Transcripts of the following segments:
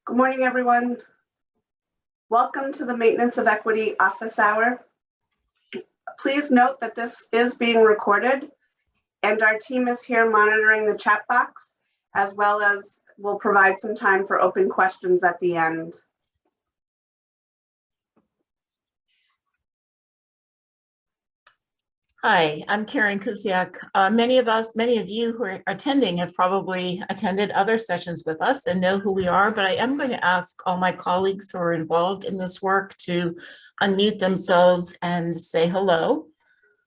Good morning, everyone. Welcome to the Maintenance of Equity Office Hour. Please note that this is being recorded and our team is here monitoring the chat box, as well as we'll provide some time for open questions at the end. Hi, I'm Karen Kusiak. Many of you who are attending have probably attended other sessions with us and know who we are, but I am going to ask all my colleagues who are involved in this work to unmute themselves and say hello.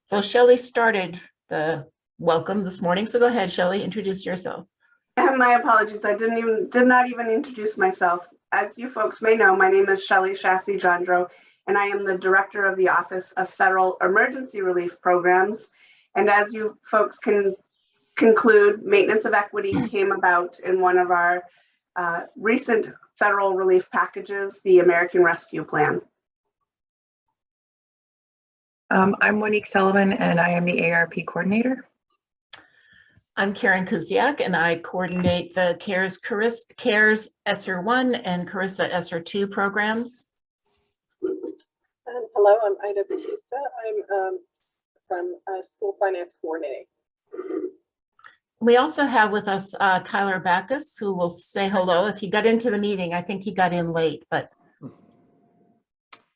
So Shelley started the welcome this morning, so go ahead, Shelley, introduce yourself. And my apologies, I did not even introduce myself. As you folks may know, my name is Shelley Shassy-Jandro, and I am the Director of the Office of Federal Emergency Relief Programs. And as you folks can conclude, Maintenance of Equity came about in one of our recent federal relief packages, the American Rescue Plan. I'm Monique Sullivan, and I am the ARP coordinator. I'm Karen Kusiak, and I coordinate the CARES ESSER 1 and CARISA ESSER 2 programs. Hello, I'm Ida Batista. I'm from School Finance Coordinating. We also have with us Tyler Backus, who will say hello. If he got into the meeting, I think he got in late, but.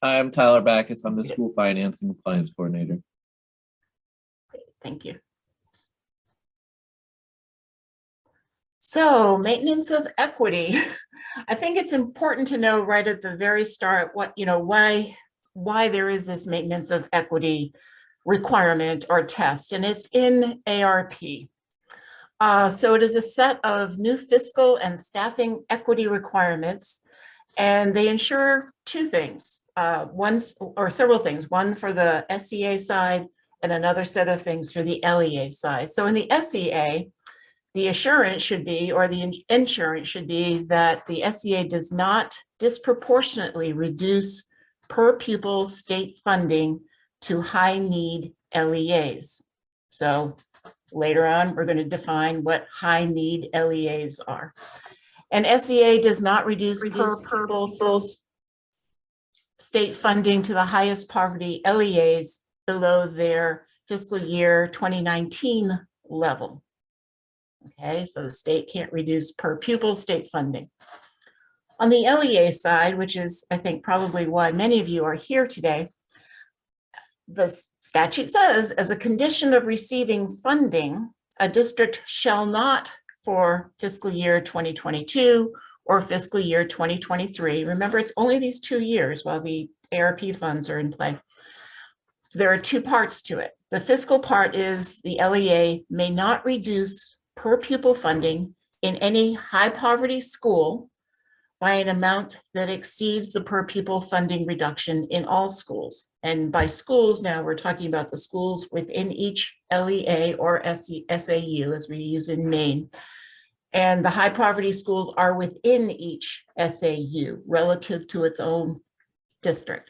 Hi, I'm Tyler Backus. I'm the School Finance and Compliance Coordinator. Thank you. So, maintenance of equity. I think it's important to know right at the very start why there is this maintenance of equity requirement or test, and it's in ARP. So it is a set of new fiscal and staffing equity requirements, and they ensure two things, several things, one for the SEA side and another set of things for the LEA side. So in the SEA, the assurance should be, or the insurance should be, that the SEA does not disproportionately reduce per pupil state funding to high need LEAs. So later on, we're going to define what high need LEAs are. And SEA does not reduce per pupil state funding to the highest poverty LEAs below their fiscal year 2019 level. Okay, so the state can't reduce per pupil state funding. On the LEA side, which is, I think, probably why many of you are here today, the statute says, as a condition of receiving funding, a district shall not, for fiscal year 2022 or fiscal year 2023, remember it's only these 2 years while the ARP funds are in play. There are two parts to it. The fiscal part is the LEA may not reduce per pupil funding in any high poverty school by an amount that exceeds the per pupil funding reduction in all schools. And by schools now, we're talking about the schools within each LEA or SAU, as we use in Maine. And the high poverty schools are within each SAU relative to its own district.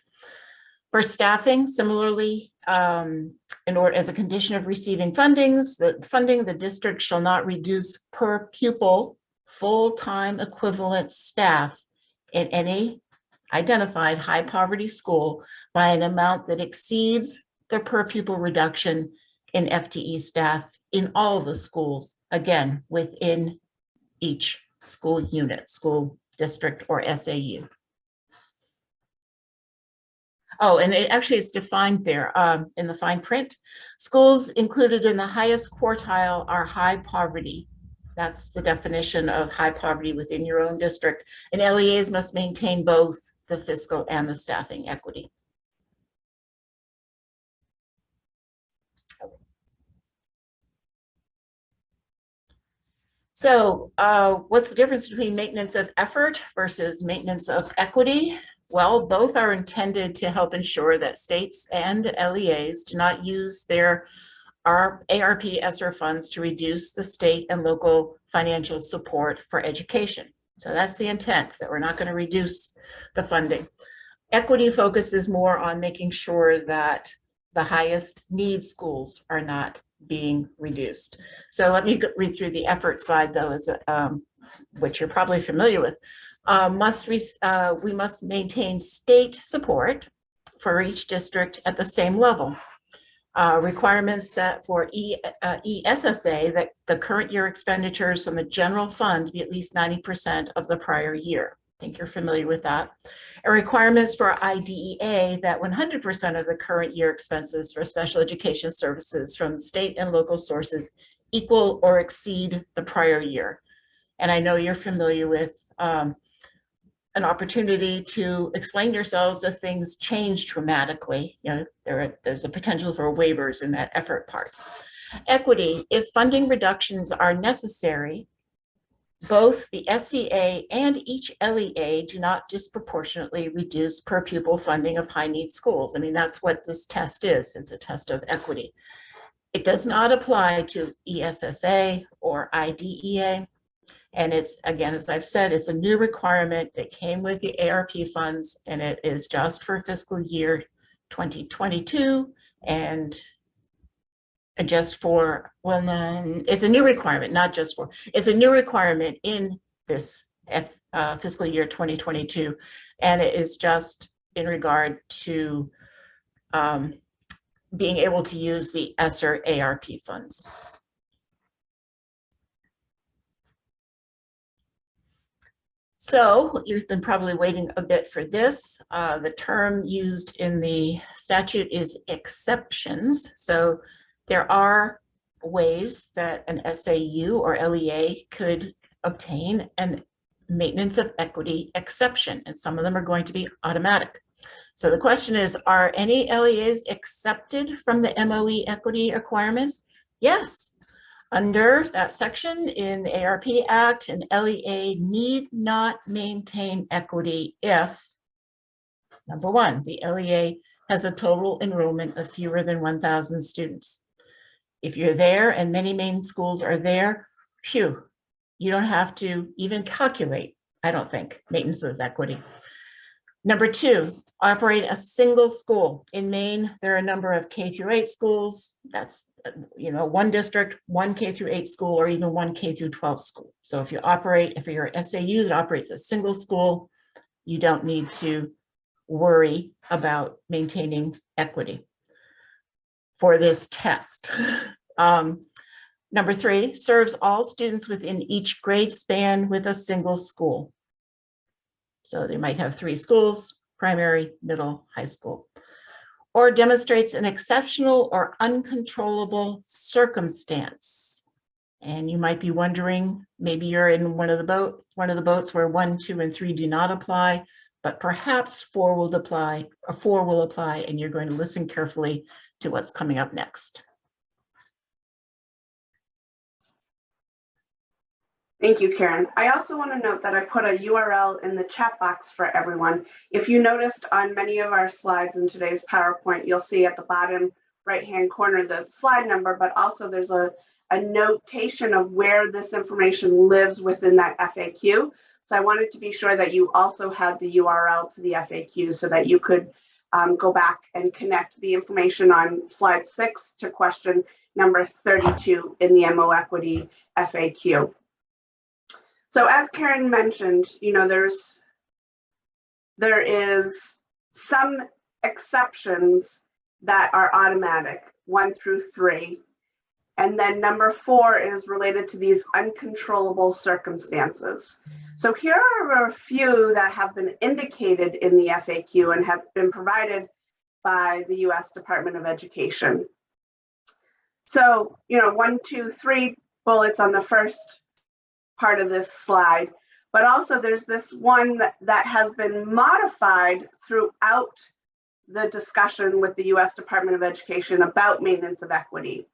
For staffing, similarly, as a condition of receiving the district shall not reduce per pupil full-time equivalent staff in any identified high poverty school by an amount that exceeds the per pupil reduction in FTE staff in all of the schools, again, within each school unit, school district, or SAU. Oh, and it actually is defined there in the fine print. Schools included in the highest quartile are high poverty. That's the definition of high poverty within your own district. And LEAs must maintain both the fiscal and the staffing equity. So what's the difference between maintenance of effort versus maintenance of equity? Well, both are intended to help ensure that states and LEAs do not use their ARP ESSER funds to reduce the state and local financial support for education. So that's the intent, that we're not going to reduce the funding. Equity focuses more on making sure that the highest need schools are not being reduced. So let me read through the effort side, though, as which you're probably familiar with. We must maintain state support for each district at the same level. Requirements that for ESSA, that the current year expenditures from the general fund be at least 90% of the prior year. I think you're familiar with that. And requirements for IDEA that 100% of the current year expenses for special education services from state and local sources equal or exceed the prior year. And I know you're familiar with an opportunity to explain yourselves if things change dramatically. You know, there's a potential for waivers in that effort part. Equity, if funding reductions are necessary, both the SCA and each LEA do not disproportionately reduce per pupil funding of high need schools. I mean, that's what this test is. It's a test of equity. It does not apply to ESSA or IDEA. And it's, again, as I've said, it's a new requirement that came with the ARP funds, and it is just for fiscal year 2022 and just for, well, it's a new requirement, not just for, it's a new requirement in this fiscal year 2022. And it is just in regard to being able to use the ESSER ARP funds. So you've been probably waiting a bit for this. The term used in the statute is exceptions. So there are ways that an SAU or LEA could obtain a maintenance of equity exception, and some of them are going to be automatic. So the question is, are any LEAs accepted from the MOEquity requirements? Yes. Under that section in the ARP Act, an LEA need not maintain equity if, number one, the LEA has a total enrollment of fewer than 1,000 students. If you're there and many main schools are there, phew, you don't have to even calculate, I don't think, maintenance of equity. Number two, operate a single school. In Maine, there are a number of K-8 schools. That's, you know, one district, one K-8 school, or even one K-12 school. So if you're an SAU that operates a single school, you don't need to worry about maintaining equity for this test. Number three, serves all students within each grade span with a single school. So they might have 3 schools, primary, middle, high school. Or demonstrates an exceptional or uncontrollable circumstance. And you might be wondering, maybe you're in one of the boats where 1, 2, and 3 do not apply, but perhaps 4 will apply, and you're going to listen carefully to what's coming up next. Thank you, Karen. I also want to note that I put a URL in the chat box for everyone. If you noticed on many of our slides in today's PowerPoint, you'll see at the bottom right-hand corner the slide number, but also there's a notation of where this information lives within that FAQ. So I wanted to be sure that you also had the URL to the FAQ so that you could go back and connect the information on slide 6 to question number 32 in the MOEquity FAQ. So as Karen mentioned, you know, there is some exceptions that are automatic, 1 through 3. And then number 4 is related to these uncontrollable circumstances. So here are a few that have been indicated in the FAQ and have been provided by the US Department of Education. So, you know, 1, 2, 3 bullets on the first part of this slide, but also there's this one that has been modified throughout the discussion with the US Department of Education about maintenance of equity.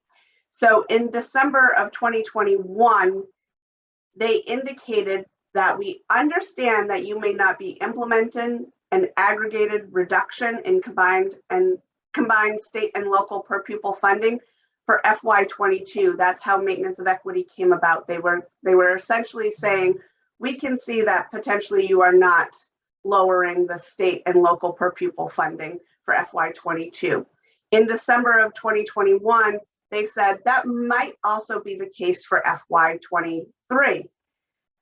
So in December of 2021, they indicated that we understand that you may not be implementing an aggregated reduction in combined state and local per pupil funding for FY22. That's how maintenance of equity came about. They were essentially saying, we can see that potentially you are not lowering the state and local per pupil funding for FY22. In December of 2021, they said that might also be the case for FY23.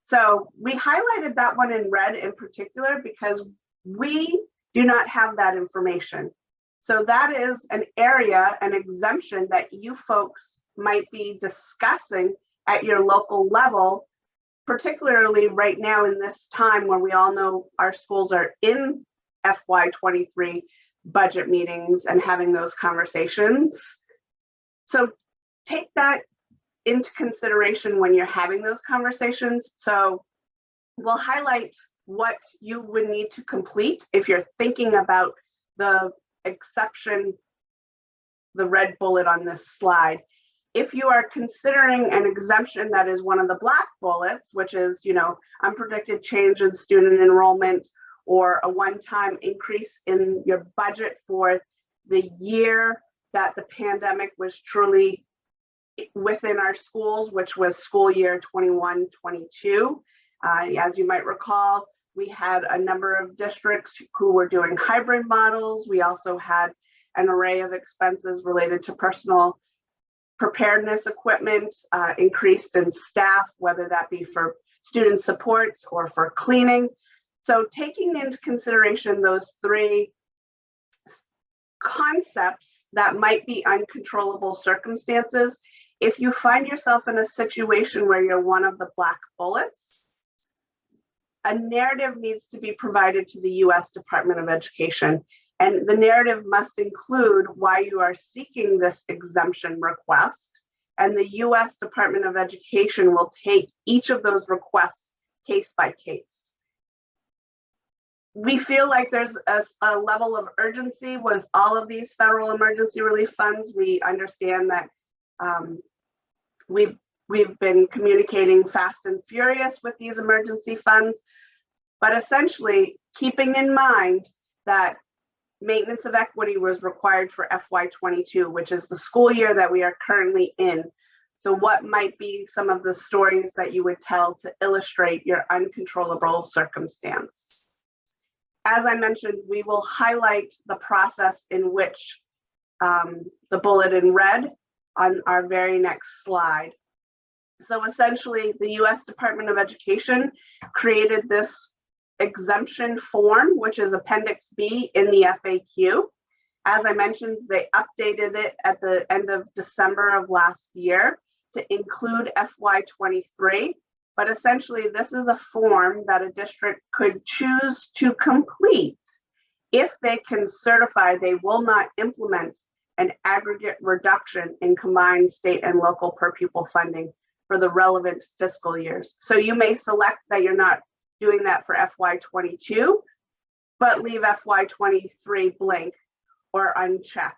So we highlighted that one in red in particular because we do not have that information. So that is an area, an exemption that you folks might be discussing at your local level, particularly right now in this time where we all know our schools are in FY23 budget meetings and having those conversations. So take that into consideration when you're having those conversations. So we'll highlight what you would need to complete if you're thinking about the exception, the red bullet on this slide. If you are considering an exemption that is one of the black bullets, which is, unpredicted change in student enrollment or a one-time increase in your budget for the year that the pandemic was truly within our schools, which was school year 21-22. As you might recall, we had a number of districts who were doing hybrid models. We also had an array of expenses related to personal preparedness equipment, increased in staff, whether that be for student supports or for cleaning. So taking into consideration those three concepts that might be uncontrollable circumstances, if you find yourself in a situation where you're one of the black bullets, a narrative needs to be provided to the U.S. Department of Education. And the narrative must include why you are seeking this exemption request. And the U.S. Department of Education will take each of those requests case by case. We feel like there's a level of urgency with all of these federal emergency relief funds. We understand that we've been communicating fast and furious with these emergency funds, but essentially keeping in mind that maintenance of equity was required for FY22, which is the school year that we are currently in. So what might be some of the stories that you would tell to illustrate your uncontrollable circumstance? As I mentioned, we will highlight the process in which the bullet in red on our very next slide. So essentially, the U.S. Department of Education created this exemption form, which is Appendix B in the FAQ. As I mentioned, they updated it at the end of December of last year to include FY23. But essentially, this is a form that a district could choose to complete if they can certify they will not implement an aggregate reduction in combined state and local per pupil funding for the relevant fiscal years. So you may select that you're not doing that for FY22, but leave FY23 blank or unchecked.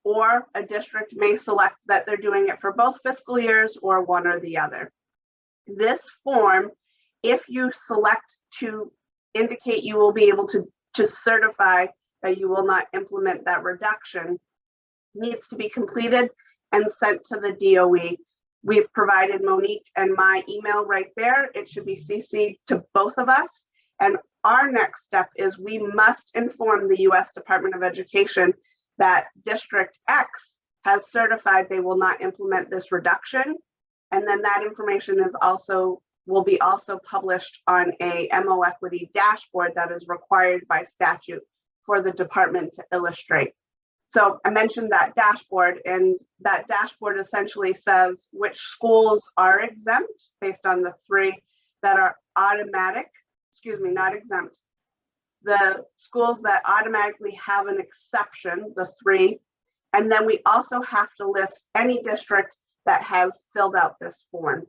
Or a district may select that they're doing it for both fiscal years or one or the other. This form, if you select to indicate you will be able to certify that you will not implement that reduction, needs to be completed and sent to the DOE. We've provided Monique and my email right there. It should be CC'd to both of us. And our next step is we must inform the U.S. Department of Education that District X has certified they will not implement this reduction. And then that information will be also published on a MOEquity dashboard that is required by statute for the department to illustrate. So I mentioned that dashboard, and that dashboard essentially says which schools are exempt based on the three that are not exempt. The schools that automatically have an exception, the three, and then we also have to list any district that has filled out this form.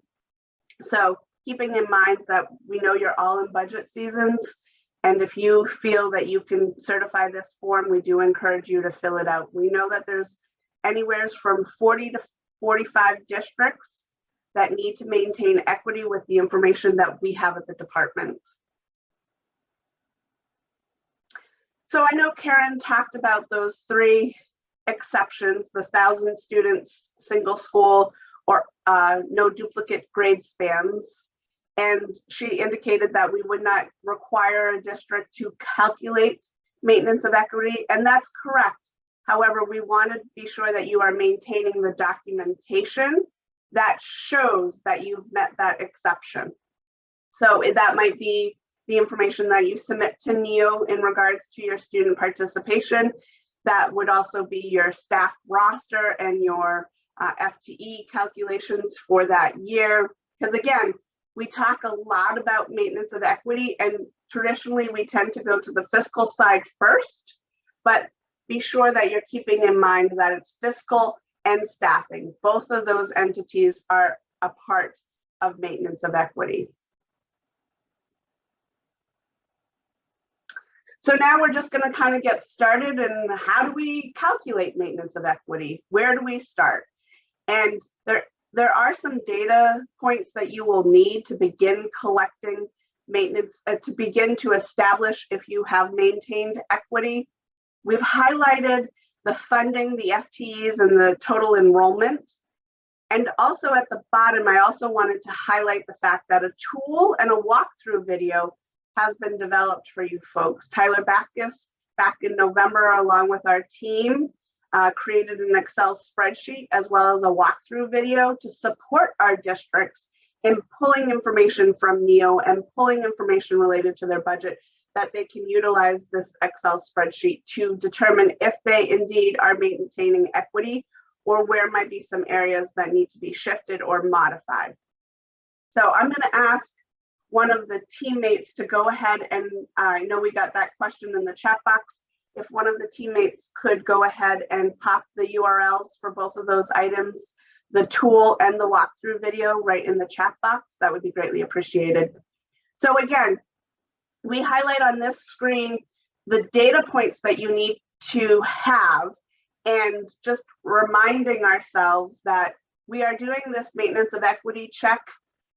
So keeping in mind that we know you're all in budget seasons, and if you feel that you can certify this form, we do encourage you to fill it out. We know that there's anywhere from 40 to 45 districts that need to maintain equity with the information that we have at the department. So I know Karen talked about those three exceptions, the 1,000 students, single school, or no duplicate grade spans. And she indicated that we would not require a district to calculate maintenance of equity, and that's correct. However, we want to be sure that you are maintaining the documentation that shows that you've met that exception. So that might be the information that you submit to NEO in regards to your student participation. That would also be your staff roster and your FTE calculations for that year. Because again, we talk a lot about maintenance of equity, and traditionally we tend to go to the fiscal side first, but be sure that you're keeping in mind that it's fiscal and staffing. Both of those entities are a part of maintenance of equity. So now we're just going to kind of get started, and how do we calculate maintenance of equity? Where do we start? And there are some data points that you will need to begin collecting maintenance, to begin to establish if you have maintained equity. We've highlighted the funding, the FTEs, and the total enrollment. And also at the bottom, I also wanted to highlight the fact that a tool and a walkthrough video has been developed for you folks. Tyler Backus, back in November, along with our team, created an Excel spreadsheet as well as a walkthrough video to support our districts in pulling information from NEO and pulling information related to their budget that they can utilize this Excel spreadsheet to determine if they indeed are maintaining equity or where might be some areas that need to be shifted or modified. So I'm going to ask one of the teammates to go ahead, and I know we got that question in the chat box. If one of the teammates could go ahead and pop the URLs for both of those items, the tool and the walkthrough video, right in the chat box, that would be greatly appreciated. So again, we highlight on this screen the data points that you need to have, and just reminding ourselves that we are doing this maintenance of equity check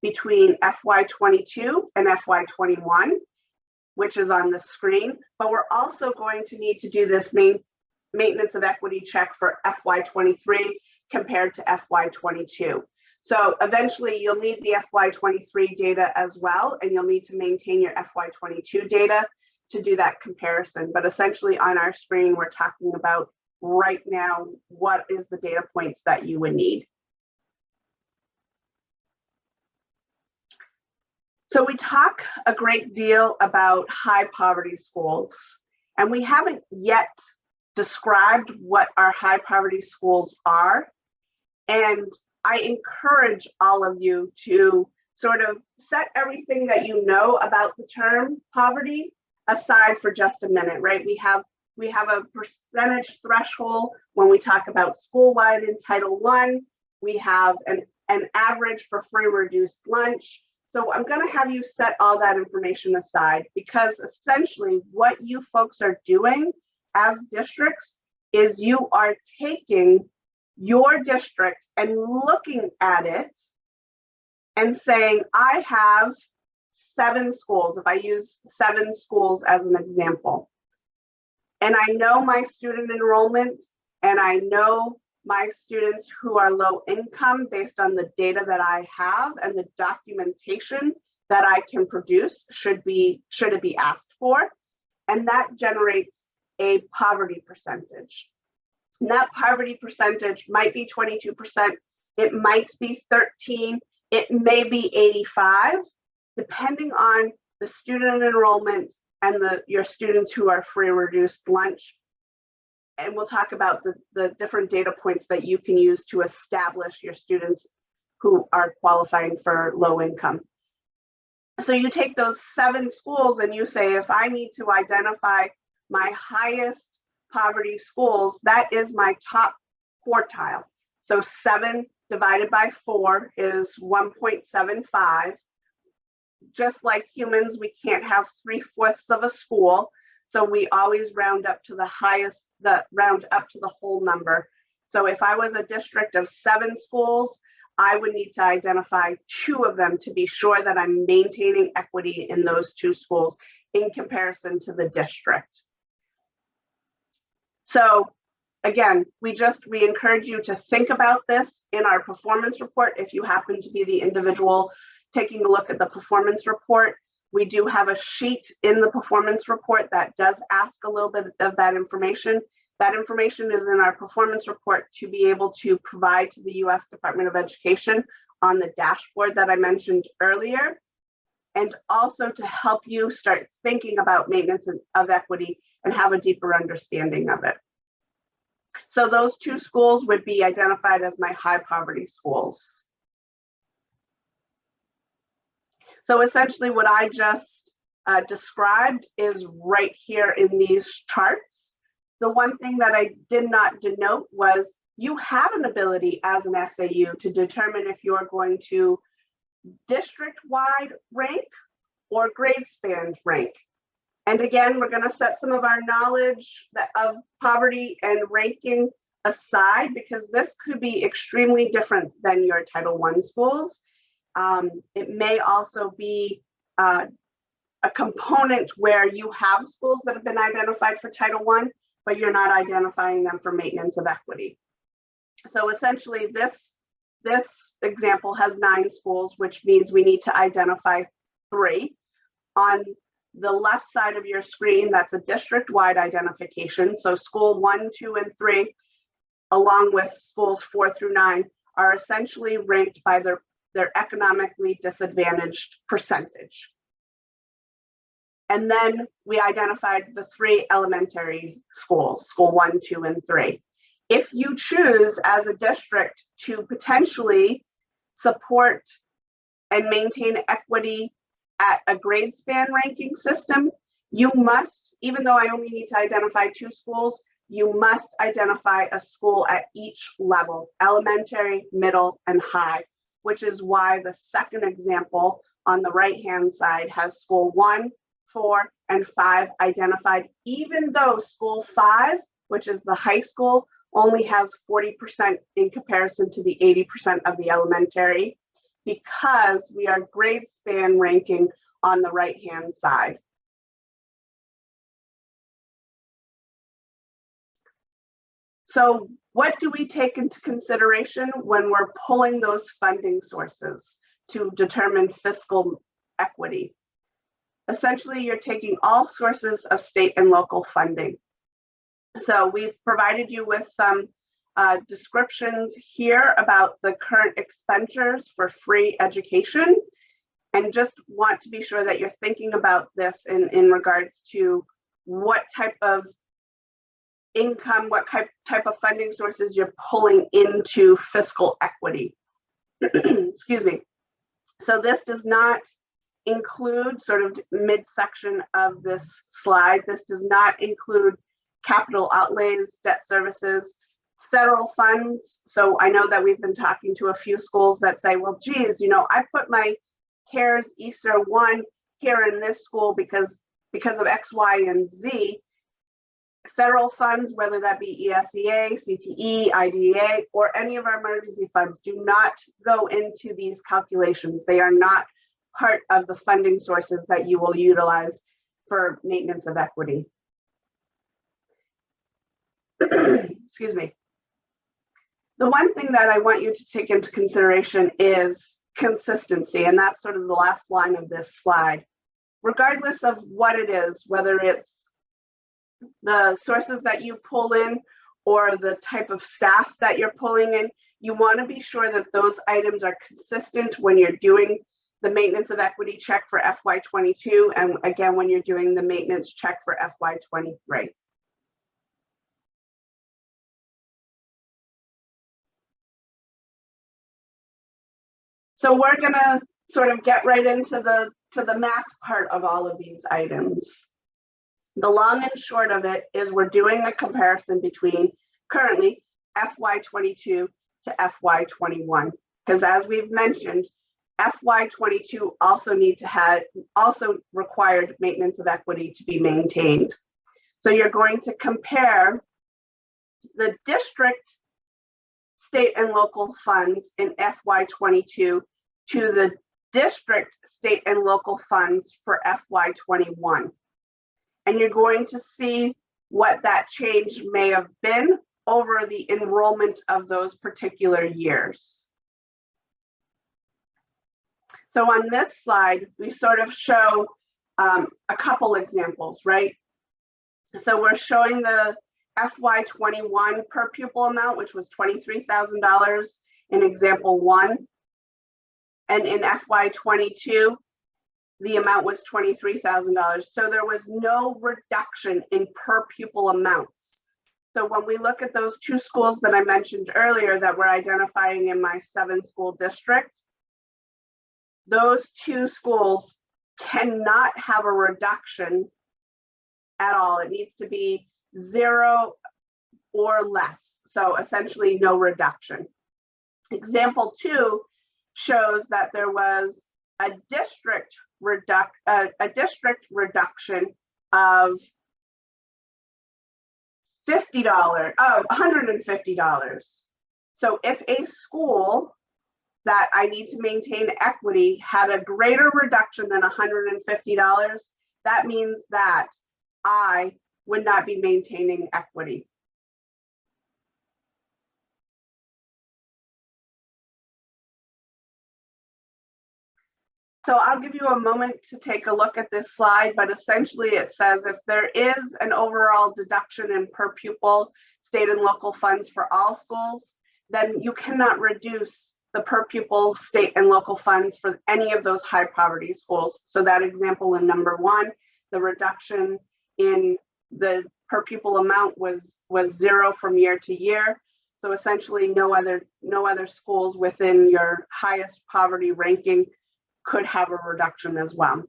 between FY22 and FY21, which is on the screen, but we're also going to need to do this maintenance of equity check for FY23 compared to FY22. So eventually you'll need the FY23 data as well, and you'll need to maintain your FY22 data to do that comparison. But essentially on our screen, we're talking about right now, what is the data points that you would need. So we talk a great deal about high poverty schools, and we haven't yet described what our high poverty schools are. And I encourage all of you to sort of set everything that you know about the term poverty aside for just a minute, right? We have a percentage threshold when we talk about school-wide in Title I. We have an average for free reduced lunch. So I'm going to have you set all that information aside, because essentially what you folks are doing as districts is you are taking your district and looking at it and saying, I have 7 schools, if I use 7 schools as an example, and I know my student enrollment, and I know my students who are low income based on the data that I have and the documentation that I can produce should it be asked for, and that generates a poverty percentage. And that poverty percentage might be 22%, it might be 13%, it may be 85%, depending on the student enrollment and your students who are free reduced lunch. And we'll talk about the different data points that you can use to establish your students who are qualifying for low income. So you take those 7 schools and you say, if I need to identify my highest poverty schools, that is my top quartile. So 7 divided by 4 is 1.75. Just like humans, we can't have 3/4 of a school. So we always round up to the highest, round up to the whole number. So if I was a district of 7 schools, I would need to identify 2 of them to be sure that I'm maintaining equity in those 2 schools in comparison to the district. So again, we encourage you to think about this in our performance report. If you happen to be the individual taking a look at the performance report, we do have a sheet in the performance report that does ask a little bit of that information That information is in our performance report to be able to provide to the U.S. Department of Education on the dashboard that I mentioned earlier, and also to help you start thinking about maintenance of equity and have a deeper understanding of it. So those two schools would be identified as my high poverty schools. So essentially what I just described is right here in these charts. The one thing that I did not denote was you have an ability as an SAU to determine if you're going to district-wide rank or grade span rank. And again, we're going to set some of our knowledge of poverty and ranking aside, because this could be extremely different than your Title I schools. It may also be a component where you have schools that have been identified for Title I, but you're not identifying them for maintenance of equity. So essentially this example has 9 schools, which means we need to identify 3. On the left side of your screen, that's a district-wide identification. So school 1, 2, and 3, along with schools 4 through 9, are essentially ranked by their economically disadvantaged percentage. And then we identified the 3 elementary schools, school 1, 2, and 3. If you choose as a district to potentially support and maintain equity at a grade span ranking system, you must, even though I only need to identify 2 schools, you must identify a school at each level, elementary, middle, and high, which is why the second example on the right-hand side has school 1, 4, and 5 identified, even though school 5, which is the high school, only has 40% in comparison to the 80% of the elementary, because we are grade span ranking on the right-hand side. So what do we take into consideration when we're pulling those funding sources to determine fiscal equity? Essentially, you're taking all sources of state and local funding. So we've provided you with some descriptions here about the current expenditures for free education, and just want to be sure that you're thinking about this in regards to what type of income, what type of funding sources you're pulling into fiscal equity. Excuse me. So this does not include, sort of midsection of this slide, this does not include capital outlays, debt services, federal funds. So I know that we've been talking to a few schools that say, well, geez, you know, I put my CARES ESER 1 here in this school because of X, Y, and Z. Federal funds, whether that be ESEA, CTE, IDEA, or any of our emergency funds, do not go into these calculations. They are not part of the funding sources that you will utilize for maintenance of equity. Excuse me. The one thing that I want you to take into consideration is consistency, and that's sort of the last line of this slide. Regardless of what it is, whether it's the sources that you pull in or the type of staff that you're pulling in, you want to be sure that those items are consistent when you're doing the maintenance of equity check for FY22, and again, when you're doing the maintenance check for FY23. So we're gonna sort of get right into the math part of all of these items. The long and short of it is we're doing a comparison between currently FY22 to FY21, because as we've mentioned, FY22 also required maintenance of equity to be maintained. So you're going to compare the district, state, and local funds in FY22 to the district, state, and local funds for FY21. And you're going to see what that change may have been over the enrollment of those particular years. So on this slide, we sort of show a couple examples, right? So we're showing the FY21 per pupil amount, which was $23,000 in example 1. And in FY22, the amount was $23,000. So there was no reduction in per pupil amounts. So when we look at those 2 schools that I mentioned earlier that we're identifying in my 7-school district, those 2 schools cannot have a reduction at all. It needs to be 0 or less. So essentially no reduction. Example 2 shows that there was a district reduction of $150. So if a school that I need to maintain equity had a greater reduction than $150, that means that I would not be maintaining equity. So I'll give you a moment to take a look at this slide, but essentially it says if there is an overall deduction in per pupil state and local funds for all schools, then you cannot reduce the per pupil state and local funds for any of those high poverty schools. So that example in number 1, the reduction in the per pupil amount was 0 from year to year. So essentially no other schools within your highest poverty ranking could have a reduction as well.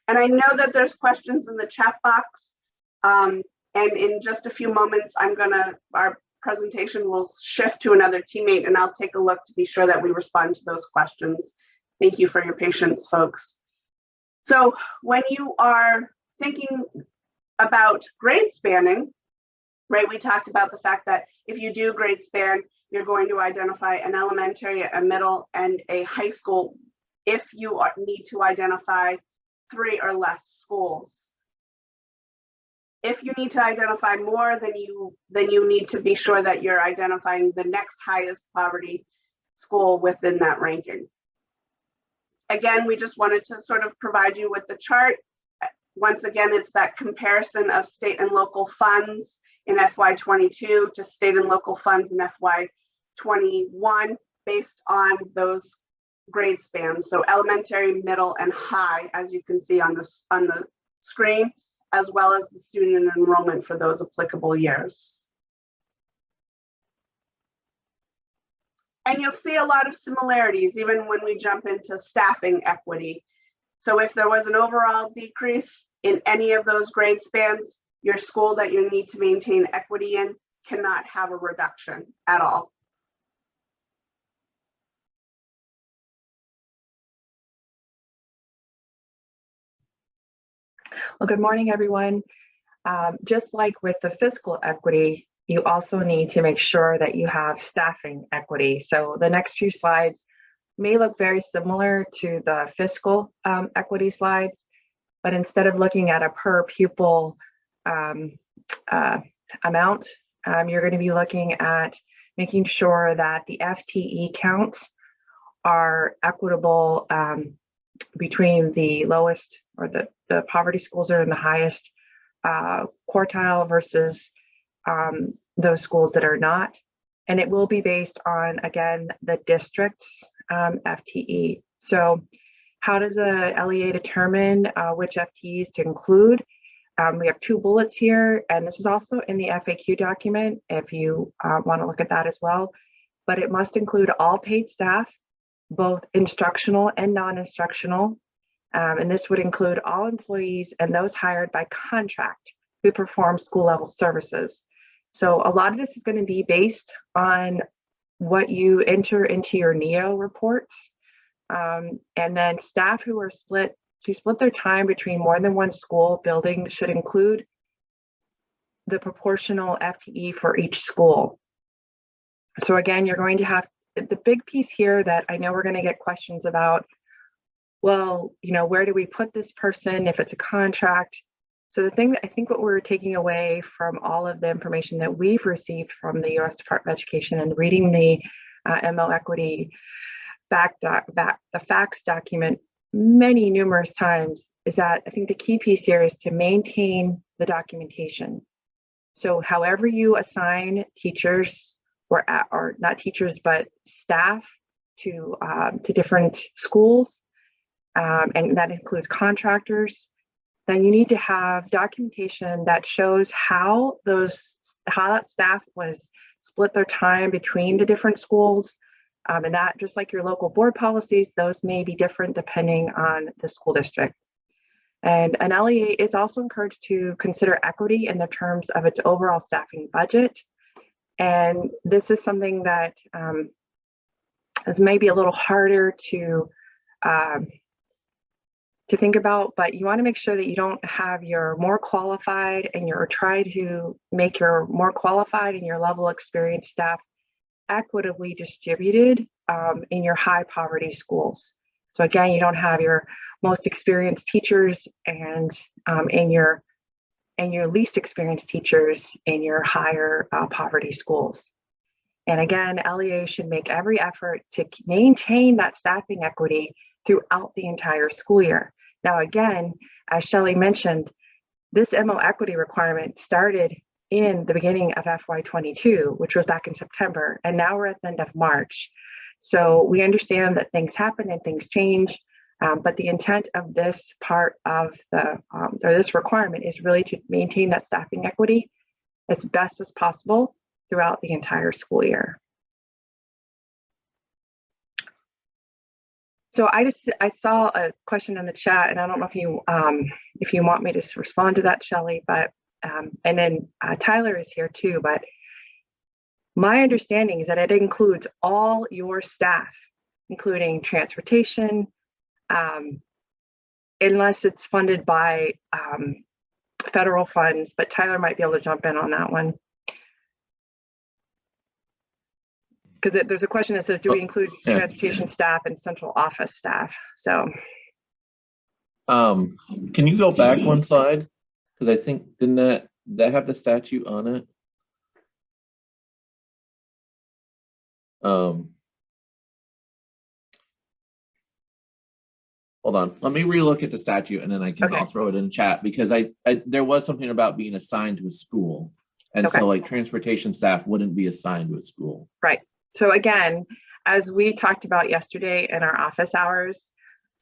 And I know that there's questions in the chat box, and in just a few moments, our presentation will shift to another teammate and I'll take a look to be sure that we respond to those questions. Thank you for your patience, folks. So when you are thinking about grade spanning, right, we talked about the fact that if you do grade span, you're going to identify an elementary, a middle, and a high school if you need to identify 3 or less schools. If you need to identify more, then you need to be sure that you're identifying the next highest poverty school within that ranking. Again, we just wanted to sort of provide you with the chart. Once again, it's that comparison of state and local funds in FY22 to state and local funds in FY21 based on those grade spans. So elementary, middle, and high, as you can see on the screen, as well as the student enrollment for those applicable years. And you'll see a lot of similarities even when we jump into staffing equity. So if there was an overall decrease in any of those grade spans, your school that you need to maintain equity in cannot have a reduction at all. Well, good morning, everyone. Just like with the fiscal equity, you also need to make sure that you have staffing equity. So the next few slides may look very similar to the fiscal equity slides, but instead of looking at a per pupil amount, you're going to be looking at making sure that the FTE counts are equitable between the lowest or the poverty schools that are in the highest quartile versus those schools that are not. And it will be based on, again, the district's FTE. So how does a LEA determine which FTEs to include? We have 2 bullets here, and this is also in the FAQ document if you want to look at that as well. But it must include all paid staff, both instructional and non-instructional. And this would include all employees and those hired by contract who perform school level services. So a lot of this is going to be based on what you enter into your NEO reports. And then staff who are split their time between more than one school building should include the proportional FTE for each school. So again, you're going to have the big piece here that I know we're going to get questions about. Well, you know, where do we put this person if it's a contract? So the thing that I think what we're taking away from all of the information that we've received from the U.S. Department of Education and reading the MOEquity the facts document numerous times is that I think the key piece here is to maintain the documentation. So however you assign teachers or not teachers, but staff to different schools, and that includes contractors, then you need to have documentation that shows how that staff was split their time between the different schools. And that, just like your local board policies, those may be different depending on the school district. And an LEA is also encouraged to consider equity in the terms of its overall staffing budget. And this is something that is maybe a little harder to think about, but you want to make sure that you don't have your more qualified and try to make your more qualified and your level experienced staff equitably distributed in your high poverty schools. So again, you don't have your most experienced teachers and your least experienced teachers in your higher poverty schools. And again, LEA should make every effort to maintain that staffing equity throughout the entire school year. Now, again, as Shelley mentioned, this MOEquity requirement started in the beginning of FY22, which was back in September, and now we're at the end of March. So we understand that things happen and things change, but the intent of this part of this requirement is really to maintain that staffing equity as best as possible throughout the entire school year. So I saw a question in the chat, and I don't know if you want me to respond to that, Shelley, but and then Tyler is here too. But my understanding is that it includes all your staff, including transportation, unless it's funded by federal funds. But Tyler might be able to jump in on that one. Because there's a question that says, do we include transportation staff and central office staff? So. Can you go back one slide? Because I think, didn't that have the statute on it? Hold on, let me relook at the statute and then I'll throw it in chat, because there was something about being assigned to a school. And so like transportation staff wouldn't be assigned to a school. Right. So again, as we talked about yesterday in our office hours,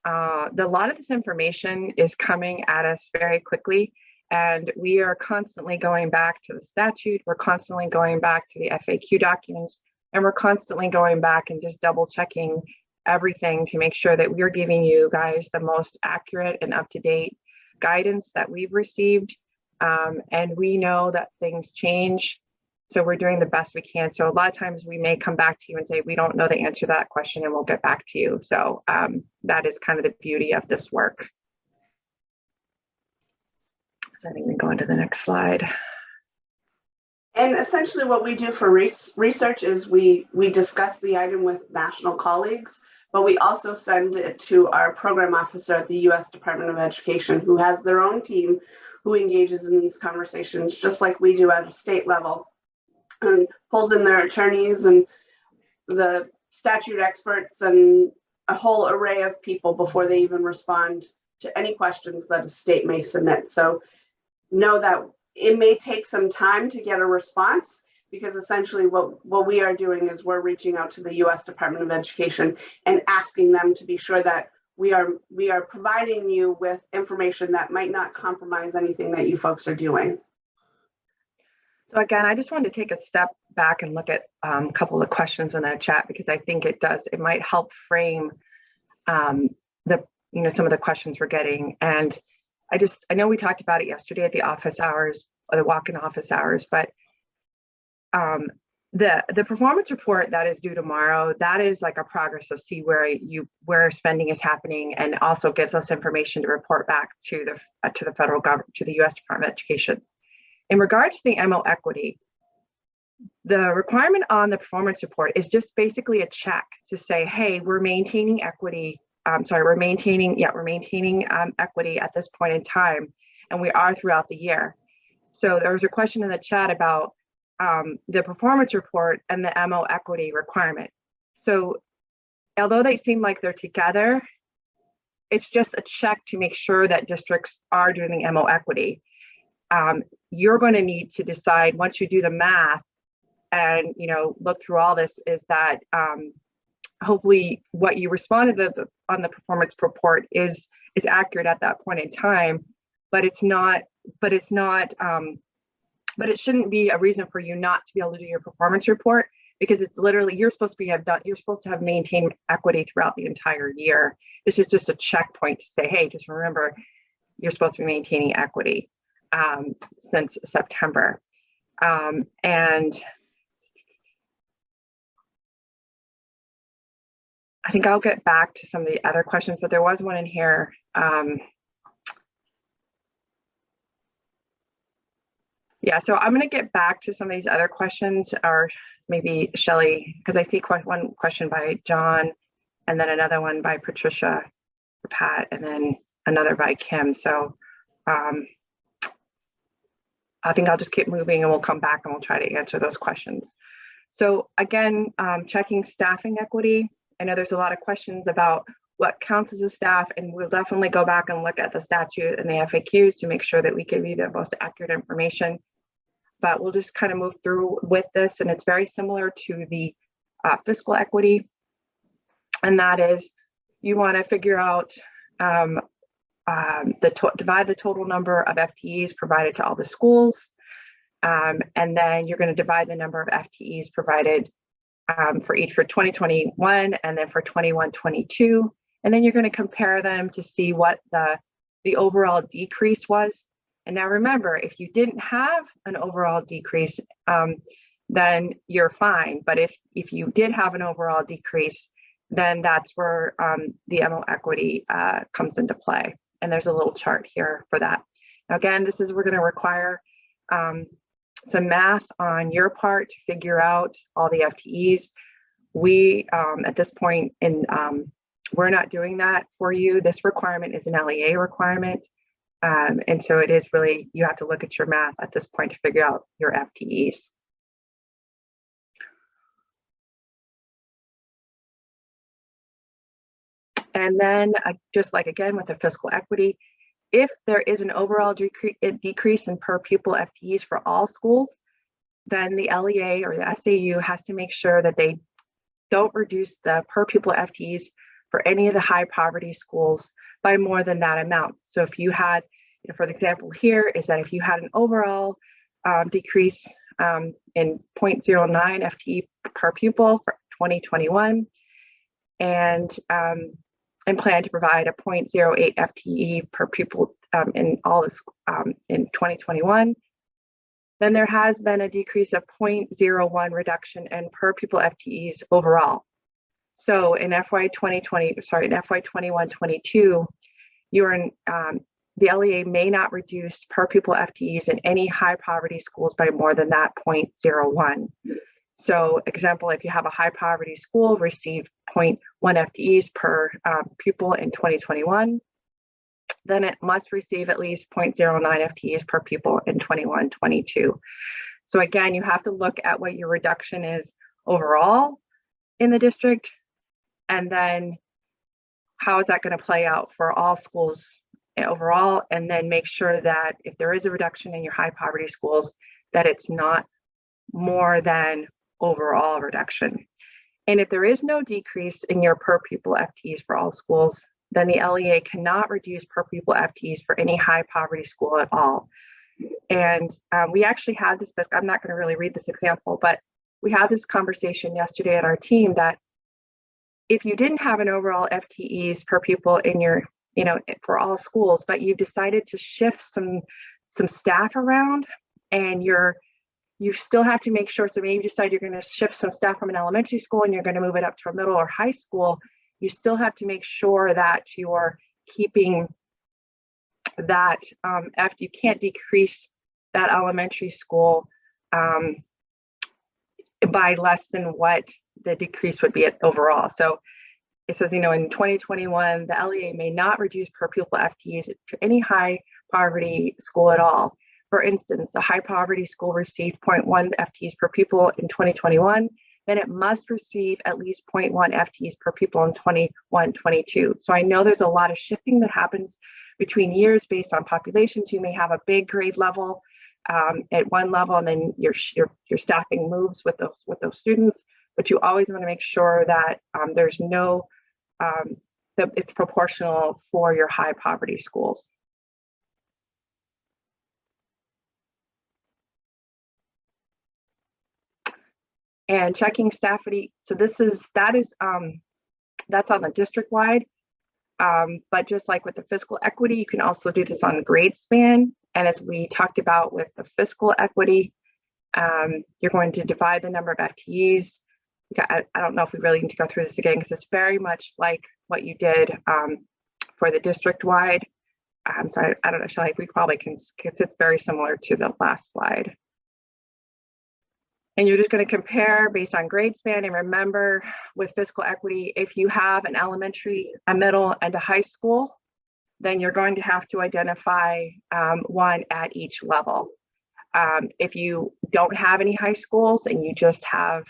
a lot of this information is coming at us very quickly, and we are constantly going back to the statute. We're constantly going back to the FAQ documents, and we're constantly going back and just double checking everything to make sure that we're giving you guys the most accurate and up-to-date guidance that we've received. And we know that things change. So we're doing the best we can. So a lot of times we may come back to you and say, we don't know the answer to that question, and we'll get back to you. So that is kind of the beauty of this work. So I think we go into the next slide. And essentially what we do for research is we discuss the item with national colleagues, but we also send it to our program officer at the U.S. Department of Education, who has their own team who engages in these conversations, just like we do at a state level, and pulls in their attorneys and the statute experts and a whole array of people before they even respond to any questions that a state may submit. So know that it may take some time to get a response, because essentially what we are doing is we're reaching out to the U.S. Department of Education and asking them to be sure that we are providing you with information that might not compromise anything that you folks are doing. So again, I just wanted to take a step back and look at a couple of questions in that chat, because I think it might help frame some of the questions we're getting. And I know we talked about it yesterday at the office hours, or the walk-in office hours, but the performance report that is due tomorrow, that is like a progress of see where spending is happening, and also gives us information to report back to the federal government, to the U.S. Department of Education. In regards to the MOEquity, the requirement on the performance report is just basically a check to say, hey, we're maintaining equity. We're maintaining equity at this point in time, and we are throughout the year. So there was a question in the chat about the performance report and the MOEquity requirement. So although they seem like they're together, it's just a check to make sure that districts are doing the MOEquity. You're going to need to decide once you do the math and, you know, look through all this, is that hopefully what you responded to on the performance report is accurate at that point in time, but it shouldn't be a reason for you not to be able to do your performance report, because it's literally, you're supposed to have maintained equity throughout the entire year. This is just a checkpoint to say, hey, just remember, you're supposed to be maintaining equity since September. And I think I'll get back to some of the other questions, but there was one in here. Yeah, so I'm going to get back to some of these other questions, or maybe Shelley, because I see one question by John, and then another one by Patricia or Pat, and then another by Kim. So I think I'll just keep moving and we'll come back and we'll try to answer those questions. So again, checking staffing equity. I know there's a lot of questions about what counts as a staff, and we'll definitely go back and look at the statute and the FAQs to make sure that we give you the most accurate information. But we'll just kind of move through with this, and it's very similar to the fiscal equity. And that is, you want to figure out divide the total number of FTEs provided to all the schools, and then you're going to divide the number of FTEs provided for 2021 and then for 21-22, and then you're going to compare them to see what the overall decrease was. And now remember, if you didn't have an overall decrease, then you're fine. But if you did have an overall decrease, then that's where the MOEquity comes into play. And there's a little chart here for that. Now, again, we're going to require some math on your part to figure out all the FTEs. We, at this point, we're not doing that for you. This requirement is an LEA requirement. And so it is really, you have to look at your math at this point to figure out your FTEs. And then just like again with the fiscal equity, if there is an overall decrease in per pupil FTEs for all schools, then the LEA or the SAU has to make sure that they don't reduce the per pupil FTEs for any of the high poverty schools by more than that amount. So if you had, for the example here, is that if you had an overall decrease in 0.09 FTE per pupil for 2021, and plan to provide a 0.08 FTE per pupil in all this in 2021, then there has been a decrease of 0.01 reduction in per pupil FTEs overall. So in FY 21-22, the LEA may not reduce per pupil FTEs in any high poverty schools by more than that 0.01. So example, if you have a high poverty school received 0.1 FTEs per pupil in 2021, then it must receive at least 0.09 FTEs per pupil in 21-22. So again, you have to look at what your reduction is overall in the district, and then how is that going to play out for all schools overall, and then make sure that if there is a reduction in your high poverty schools, that it's not more than overall reduction. And if there is no decrease in your per pupil FTEs for all schools, then the LEA cannot reduce per pupil FTEs for any high poverty school at all. And we actually had this, I'm not going to really read this example, but we had this conversation yesterday at our team that if you didn't have an overall FTEs per pupil in your, for all schools, but you've decided to shift some staff around, and you still have to make sure, so maybe you decide you're going to shift some staff from an elementary school and you're going to move it up to a middle or high school, you still have to make sure that you're keeping that, you can't decrease that elementary school by less than what the decrease would be at overall. So it says, in 2021, the LEA may not reduce per pupil FTEs to any high poverty school at all. For instance, a high poverty school received 0.1 FTEs per pupil in 2021, then it must receive at least 0.1 FTEs per pupil in 21-22. So I know there's a lot of shifting that happens between years based on populations. You may have a big grade level at one level, and then your staffing moves with those students. But you always want to make sure that there's no that it's proportional for your high poverty schools. And checking staffing. So that's on the district wide. But just like with the fiscal equity, you can also do this on grade span. And as we talked about with the fiscal equity, you're going to divide the number of FTEs. I don't know if we really need to go through this again, because it's very much like what you did for the district wide. So I don't know, Shelley, we probably can, because it's very similar to the last slide. And you're just going to compare based on grade span. And remember, with fiscal equity, if you have an elementary, a middle, and a high school, then you're going to have to identify one at each level. If you don't have any high schools and you just have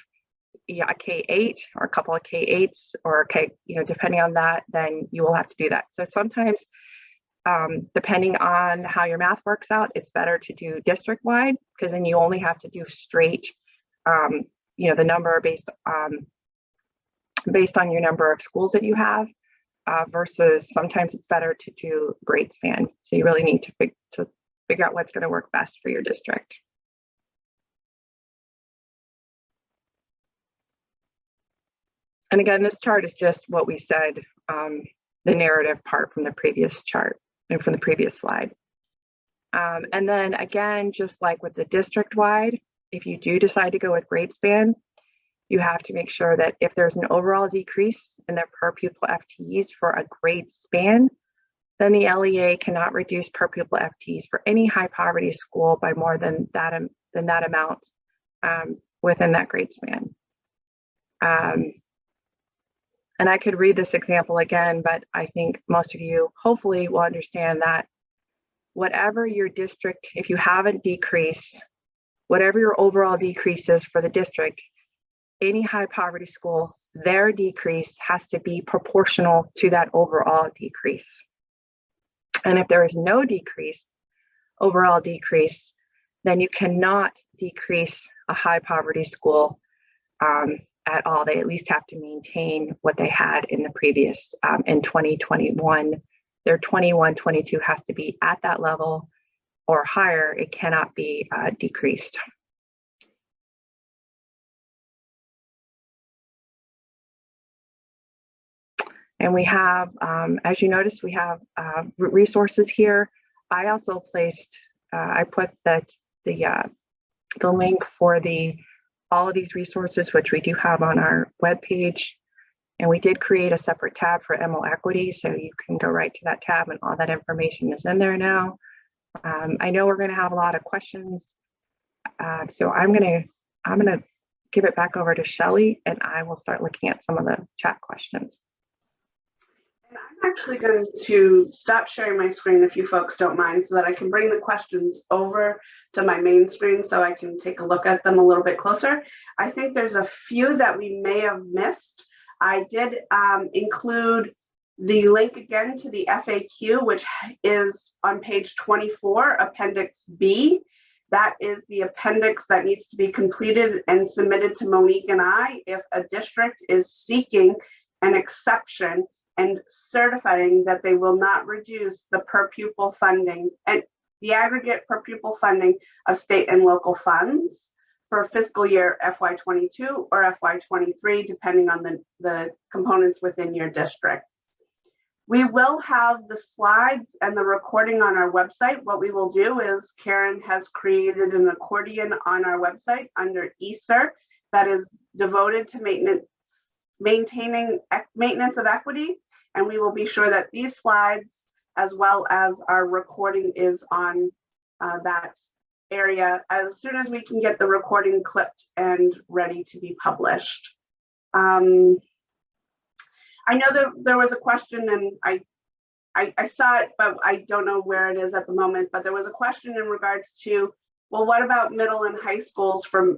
a K-8 or a couple of K-8s or K, depending on that, then you will have to do that. So sometimes, depending on how your math works out, it's better to do district-wide, because then you only have to do straight, the number based on your number of schools that you have, versus sometimes it's better to do grade span. So you really need to figure out what's going to work best for your district. And again, this chart is just what we said, the narrative part from the previous chart and from the previous slide. And then again, just like with the district-wide, if you do decide to go with grade span, you have to make sure that if there's an overall decrease in the per pupil FTEs for a grade span, then the LEA cannot reduce per pupil FTEs for any high poverty school by more than that amount within that grade span. And I could read this example again, but I think most of you hopefully will understand that whatever your district, if you have a decrease, whatever your overall decrease is for the district, any high poverty school, their decrease has to be proportional to that overall decrease. And if there is no overall decrease, then you cannot decrease a high poverty school at all. They at least have to maintain what they had in the previous, in 2021. Their 21-22 has to be at that level or higher. It cannot be decreased. And we have, as you notice, we have resources here. I also placed, I put the link for all of these resources, which we do have on our webpage. And we did create a separate tab for MOEquity, so you can go right to that tab and all that information is in there now. I know we're gonna have a lot of questions. So I'm gonna give it back over to Shelley, and I will start looking at some of the chat questions. And I'm actually going to stop sharing my screen if you folks don't mind, so that I can bring the questions over to my main screen so I can take a look at them a little bit closer. I think there's a few that we may have missed. I did include the link again to the FAQ, which is on page 24, Appendix B. That is the appendix that needs to be completed and submitted to MOEQ and I if a district is seeking an exception and certifying that they will not reduce the per pupil funding and the aggregate per pupil funding of state and local funds for fiscal year FY22 or FY23, depending on the components within your district. We will have the slides and the recording on our website. What we will do is Karen has created an accordion on our website under ESER that is devoted to maintaining maintenance of equity. And we will be sure that these slides, as well as our recording, is on that area as soon as we can get the recording clipped and ready to be published. I know there was a question, and I saw it, but I don't know where it is at the moment, but there was a question in regards to, well, what about middle and high schools for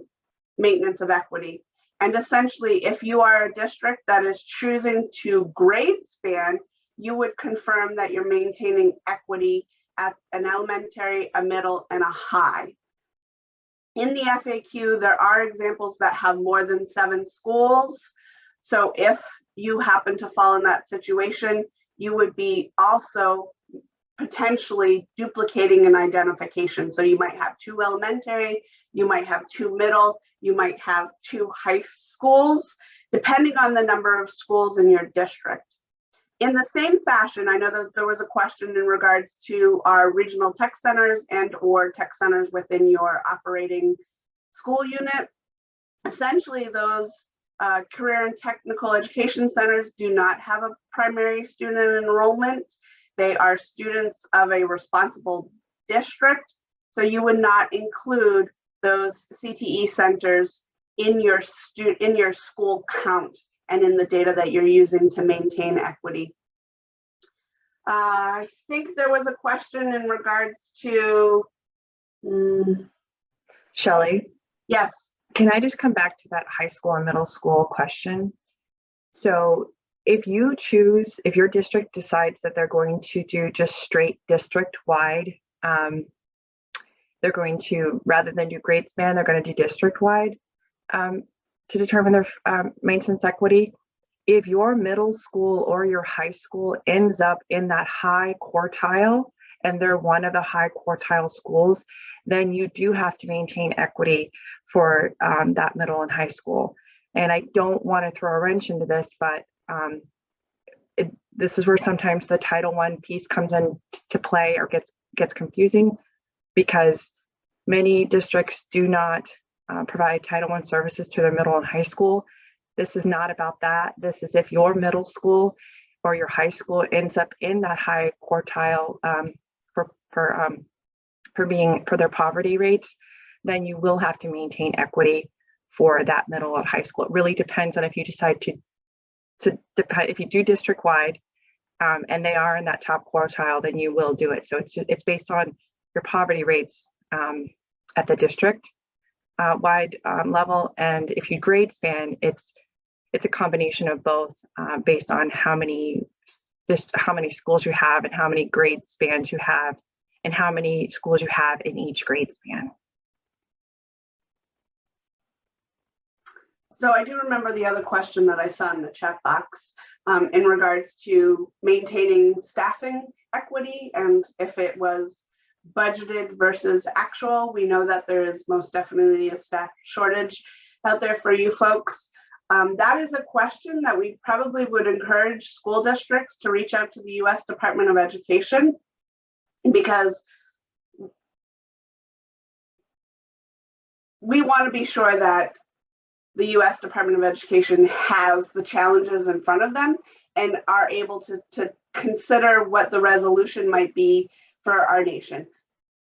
maintenance of equity? And essentially, if you are a district that is choosing to grade span, you would confirm that you're maintaining equity at an elementary, a middle, and a high. In the FAQ, there are examples that have more than 7 schools. So if you happen to fall in that situation, you would be also potentially duplicating an identification. So you might have 2 elementary, you might have 2 middle, you might have 2 high schools, depending on the number of schools in your district. In the same fashion, I know that there was a question in regards to our regional tech centers and or tech centers within your operating school unit. Essentially, those career and technical education centers do not have a primary student enrollment. They are students of a responsible district. So you would not include those CTE centers in your school count and in the data that you're using to maintain equity. I think there was a question in regards to Shelley, yes. can I just come back to that high school and middle school question? So if your district decides that they're going to do just straight district-wide, they're going to, rather than do grade span, they're going to do district-wide to determine their maintenance equity. If your middle school or your high school ends up in that high quartile, and they're one of the high quartile schools, then you do have to maintain equity for that middle and high school. And I don't want to throw a wrench into this, but this is where sometimes the Title I piece comes into play or gets confusing, because many districts do not provide Title I services to their middle and high school. This is not about that. This is if your middle school or your high school ends up in that high quartile for their poverty rates, then you will have to maintain equity for that middle and high school. It really depends on if you decide if you do district wide and they are in that top quartile, then you will do it. So it's based on your poverty rates at the district wide level, and if you grade span, it's a combination of both based on how many schools you have and how many grade spans you have and how many schools you have in each grade span. So I do remember the other question that I saw in the chat box in regards to maintaining staffing equity and if it was budgeted versus actual. We know that there is most definitely a staff shortage out there for you folks. That is a question that we probably would encourage school districts to reach out to the U.S. Department of Education, because we want to be sure that the U.S. Department of Education has the challenges in front of them and are able to consider what the resolution might be for our nation.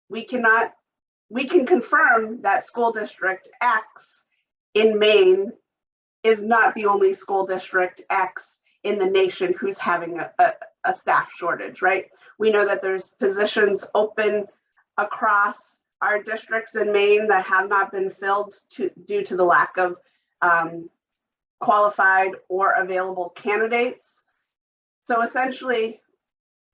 We can confirm that school district X in Maine is not the only school district X in the nation who's having a staff shortage, right? We know that there's positions open across our districts in Maine that have not been filled due to the lack of qualified or available candidates. So essentially,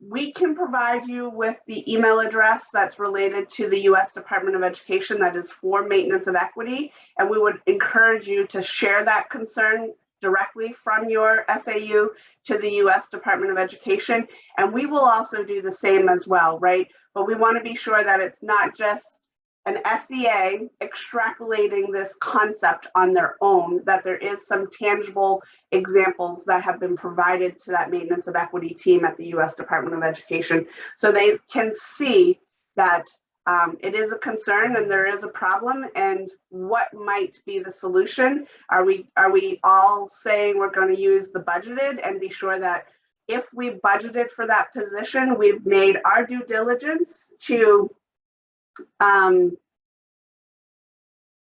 we can provide you with the email address that's related to the U.S. Department of Education that is for maintenance of equity, and we would encourage you to share that concern directly from your SAU to the U.S. Department of Education, and we will also do the same as well, right? But we want to be sure that it's not just an SEA extrapolating this concept on their own, that there is some tangible examples that have been provided to that maintenance of equity team at the U.S. Department of Education, so they can see that it is a concern and there is a problem, and what might be the solution. Are we all saying we're going to use the budgeted and be sure that if we budgeted for that position, we've made our due diligence to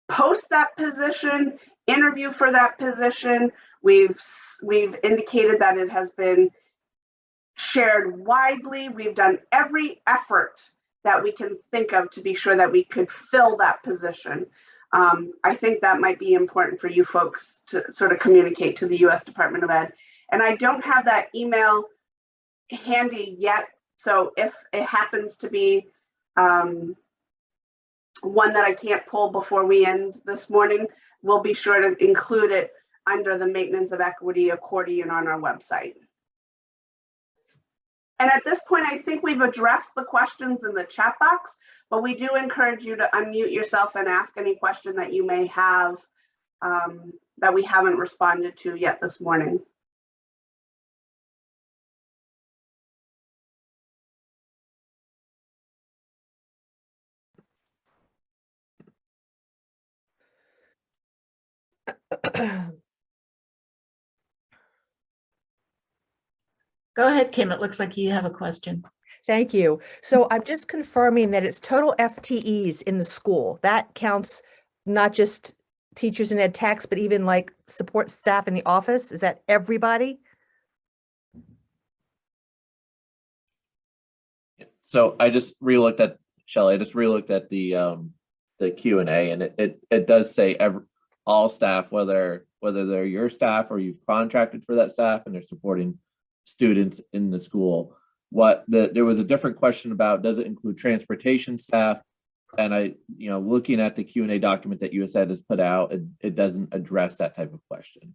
post that position, interview for that position. We've indicated that it has been shared widely. We've done every effort that we can think of to be sure that we could fill that position. I think that might be important for you folks to sort of communicate to the US Department of Ed. And I don't have that email handy yet. So if it happens to be one that I can't pull before we end this morning, we'll be sure to include it under the Maintenance of Equity accordion on our website. And at this point, I think we've addressed the questions in the chat box, but we do encourage you to unmute yourself and ask any question that you may have that we haven't responded to yet this morning. Go ahead, Kim. It looks like you have a question. Thank you. So I'm just confirming that it's total FTEs in the school. That counts not just teachers and ed techs, but even like support staff in the office. Is that everybody? So I just relooked at, Shelley, I just relooked at the Q&A, and it does say all staff, whether they're your staff or you've contracted for that staff and they're supporting students in the school. There was a different question about, does it include transportation staff? And I, looking at the Q&A document that USAID has put out, it doesn't address that type of question.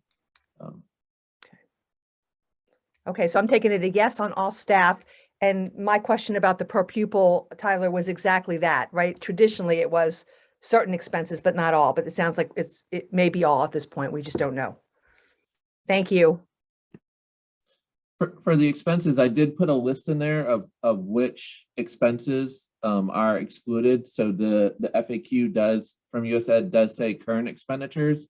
Okay, so I'm taking it a yes on all staff. And my question about the per pupil, Tyler, was exactly that, right? Traditionally, it was certain expenses, but not all. But it sounds like it may be all at this point. We just don't know. Thank you. For the expenses, I did put a list in there of which expenses are excluded. So the FAQ does from USAID does say current expenditures.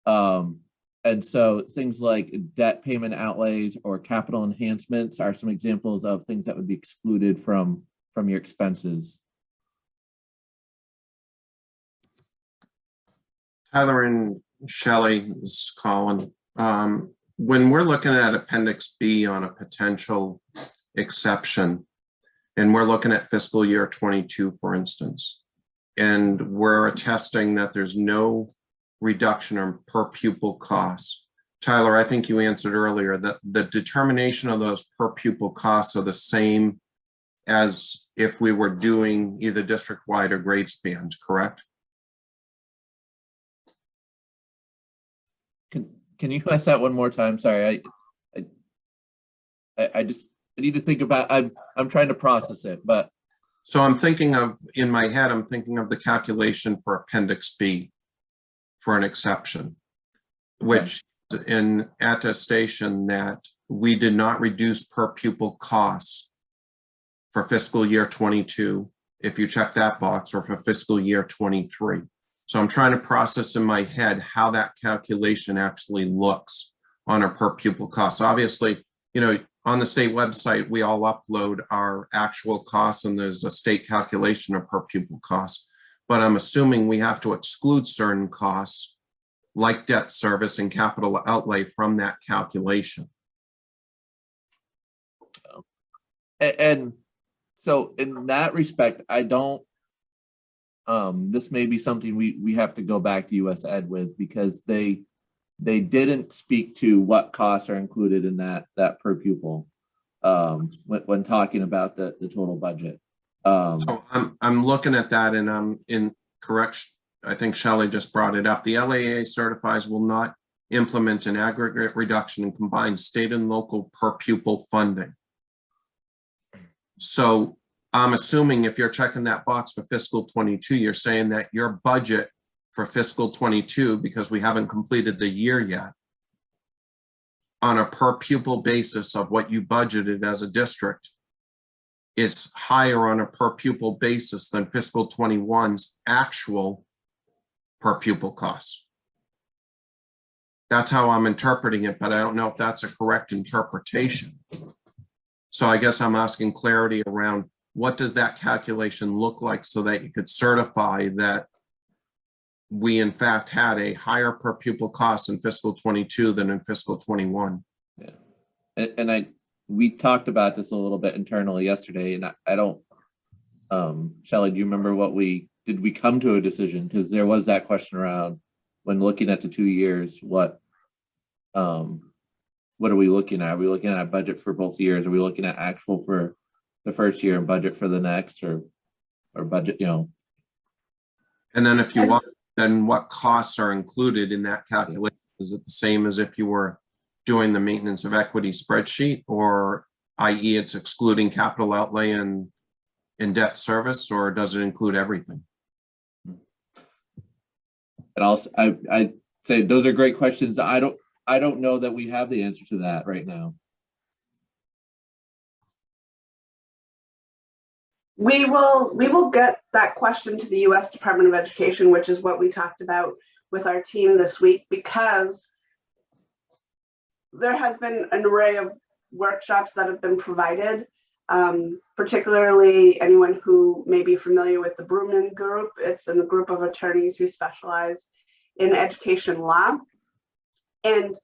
And so things like debt payment outlays or capital enhancements are some examples of things that would be excluded from your expenses. Tyler and Shelley, this is Colin. When we're looking at Appendix B on a potential exception, and we're looking at fiscal year 22, for instance, and we're attesting that there's no reduction in per pupil costs. Tyler, I think you answered earlier that the determination of those per pupil costs are the same as if we were doing either district-wide or grade span, correct? Can you ask that one more time? Sorry, I need to think about. I'm trying to process it, but so I'm thinking of, in my head, I'm thinking of the calculation for Appendix B for an exception, which is in attestation that we did not reduce per pupil costs for fiscal year 22, if you check that box, or for fiscal year 23. So I'm trying to process in my head how that calculation actually looks on a per pupil cost. Obviously, on the state website, we all upload our actual costs and there's a state calculation of per pupil costs. But I'm assuming we have to exclude certain costs like debt service and capital outlay from that calculation. And so in that respect, I don't, this may be something we have to go back to US Ed with, because they didn't speak to what costs are included in that per pupil when talking about the total budget. So I'm looking at that, and I'm in correction. I think Shelley just brought it up. The LAA certifies will not implement an aggregate reduction in combined state and local per pupil funding. So I'm assuming if you're checking that box for fiscal 22, you're saying that your budget for fiscal 22, because we haven't completed the year yet, on a per pupil basis of what you budgeted as a district, is higher on a per pupil basis than fiscal 21's actual per pupil costs. That's how I'm interpreting it, but I don't know if that's a correct interpretation. So I guess I'm asking clarity around, what does that calculation look like so that you could certify that we in fact had a higher per pupil cost in fiscal 22 than in fiscal 21. Yeah. And we talked about this a little bit internally yesterday, and I don't, Shelley, do you remember what we did we come to a decision? Because there was that question around when looking at the 2 years, what are we looking at? Are we looking at budget for both years? Are we looking at actual for the first year and budget for the next, or budget, you know? And then if you want, then what costs are included in that calculation? Is it the same as if you were doing the maintenance of equity spreadsheet, or i.e. it's excluding capital outlay and debt service, or does it include everything? And also, I say those are great questions. I don't know that we have the answer to that right now. We will get that question to the U.S. Department of Education, which is what we talked about with our team this week, because there has been an array of workshops that have been provided, particularly anyone who may be familiar with the Brumman Group. It's a group of attorneys who specialize in education law. And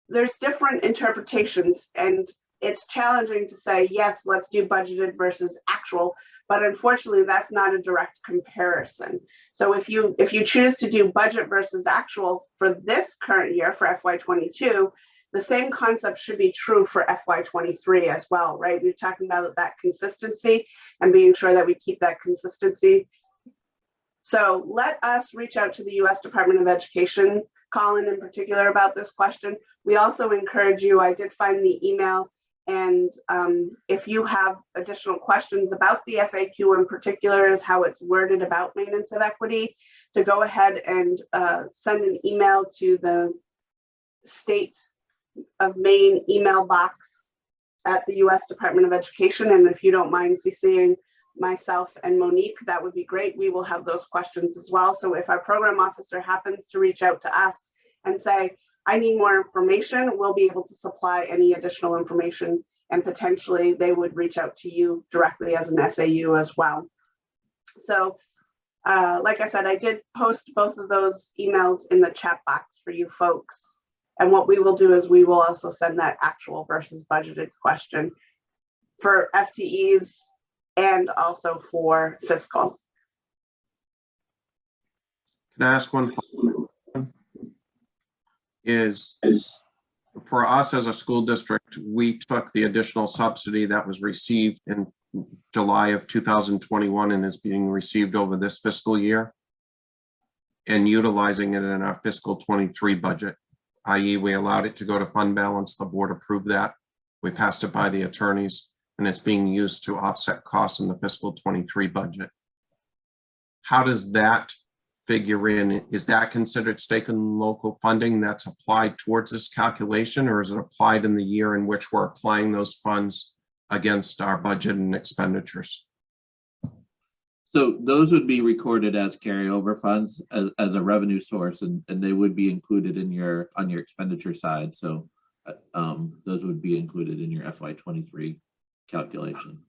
there's different interpretations, and it's challenging to say, yes, let's do budgeted versus actual, but unfortunately that's not a direct comparison. So if you choose to do budget versus actual for this current year, for FY22, the same concept should be true for FY23 as well, right? We're talking about that consistency and being sure that we keep that consistency. So let us reach out to the U.S. Department of Education, Colin in particular, about this question. We also encourage you, I did find the email, and if you have additional questions about the FAQ in particular, is how it's worded about maintenance of equity, to go ahead and send an email to the State of Maine email box at the U.S. Department of Education. And if you don't mind CCing myself and Monique, that would be great. We will have those questions as well. So if our program officer happens to reach out to us and say, I need more information, we'll be able to supply any additional information, and potentially they would reach out to you directly as an SAU as well. So like I said, I did post both of those emails in the chat box for you folks. And what we will do is we will also send that actual versus budgeted question for FTEs and also for fiscal. Can I ask one? Is for us as a school district, we took the additional subsidy that was received in July of 2021 and is being received over this fiscal year, and utilizing it in our fiscal 23 budget, i.e. we allowed it to go to fund balance. The board approved that. We passed it by the attorneys, and it's being used to offset costs in the fiscal 23 budget. How does that figure in? Is that considered state and local funding that's applied towards this calculation, or is it applied in the year in which we're applying those funds against our budget and expenditures? So those would be recorded as carryover funds as a revenue source, and they would be included in your on your expenditure side. So those would be included in your FY23 calculation.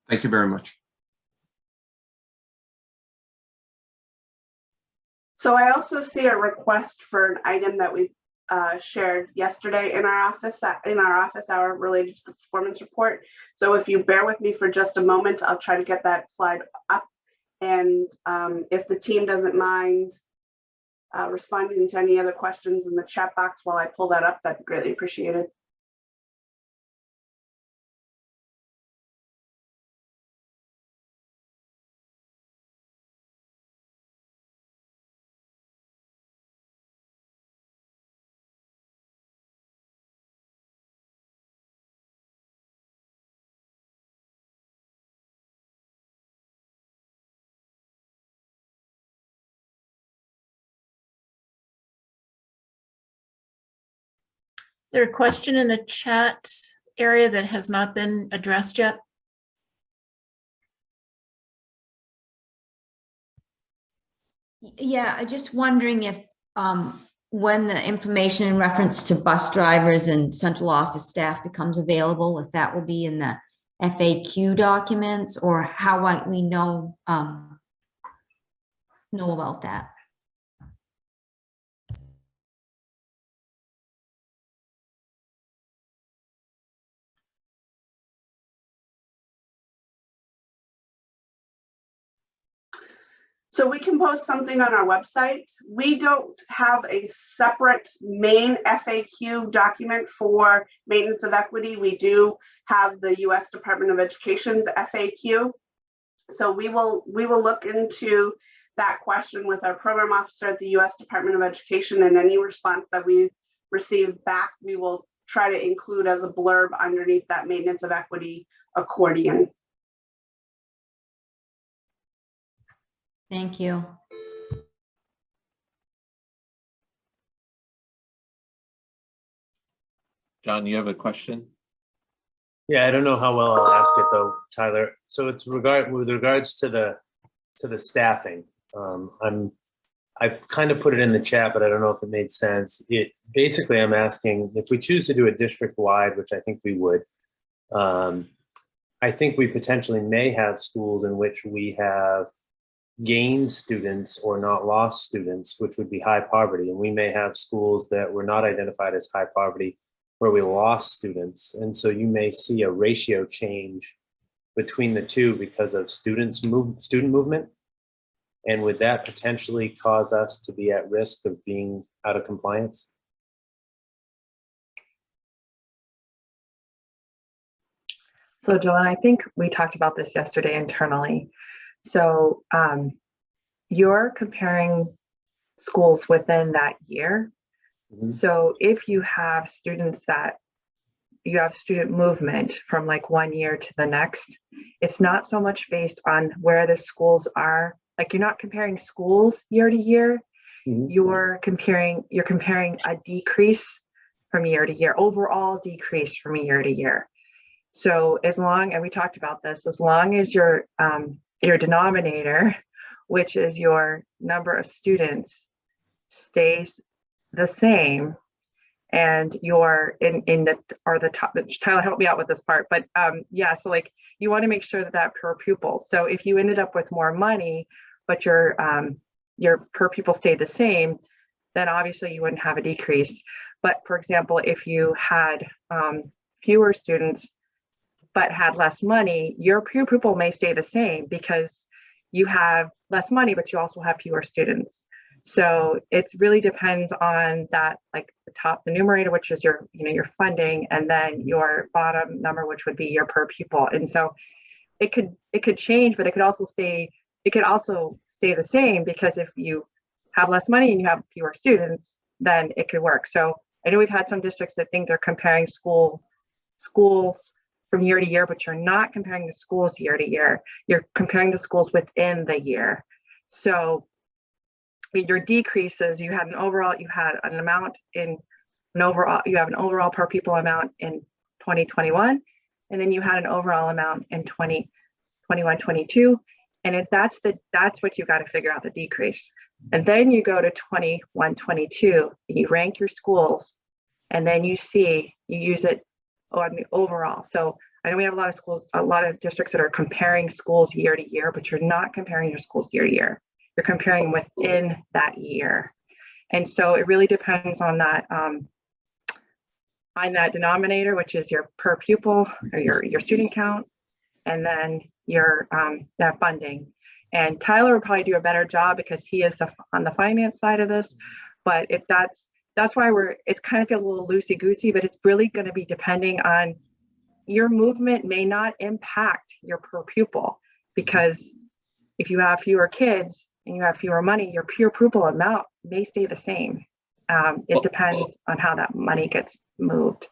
Thank you very much. So I also see a request for an item that we shared yesterday in our office hour related to the performance report. So if you bear with me for just a moment, I'll try to get that slide up. And if the team doesn't mind responding to any other questions in the chat box while I pull that up, that'd be greatly appreciated. Is there a question in the chat area that has not been addressed yet? Yeah, I'm just wondering if when the information in reference to bus drivers and central office staff becomes available, if that will be in the FAQ documents, or how might we know about that? So we can post something on our website. We don't have a separate main FAQ document for maintenance of equity. We do have the U.S. Department of Education's FAQ. So we will look into that question with our program officer at the U.S. Department of Education, and any response that we receive back, we will try to include as a blurb underneath that maintenance of equity accordion. Thank you. John, you have a question? Yeah, I don't know how well I'll ask it though, Tyler. So it's with regards to the staffing. I've kind of put it in the chat, but I don't know if it made sense. Basically, I'm asking if we choose to do a district-wide, which I think we would. I think we potentially may have schools in which we have gained students or not lost students, which would be high poverty. And we may have schools that were not identified as high poverty where we lost students. And so you may see a ratio change between the two because of student movement. And would that potentially cause us to be at risk of being out of compliance? So Joanne, I think we talked about this yesterday internally. So you're comparing schools within that year. Mm-hmm. So if you have students that you have student movement from like one year to the next, it's not so much based on where the schools are. Like you're not comparing schools year to year. Mm-hmm. You're comparing a decrease from year to year, overall decrease from year to year. So as long, and we talked about this, as long as your denominator, which is your number of students, stays the same, and you're in the top, Tyler, help me out with this part, but yeah, so like you want to make sure that per pupil. So if you ended up with more money, but your per pupil stayed the same, then obviously you wouldn't have a decrease. But for example, if you had fewer students but had less money, your per pupil may stay the same because you have less money, but you also have fewer students. So it really depends on that, like the numerator, which is your funding, and then your bottom number, which would be your per pupil. And so it could change, but it could also stay the same, because if you have less money and you have fewer students, then it could work. So I know we've had some districts that think they're comparing schools from year to year, but you're not comparing the schools year to year. You're comparing the schools within the year. So your decreases, you have an overall per pupil amount in 2021, and then you had an overall amount in 2021-22, and that's what you got to figure out, the decrease. And then you go to 21-22, you rank your schools, and then you use it on the overall. So I know we have a lot of districts that are comparing schools year to year, but you're not comparing your schools year to year. You're comparing within that year. And so it really depends on that denominator, which is your per pupil or your student count, and then your that funding. And Tyler will probably do a better job because he is on the finance side of this, but that's why it's kind of feels a little loosey-goosey, but it's really going to be depending on your movement may not impact your per pupil, because if you have fewer kids and you have fewer money, your per pupil amount may stay the same. It depends on how that money gets moved.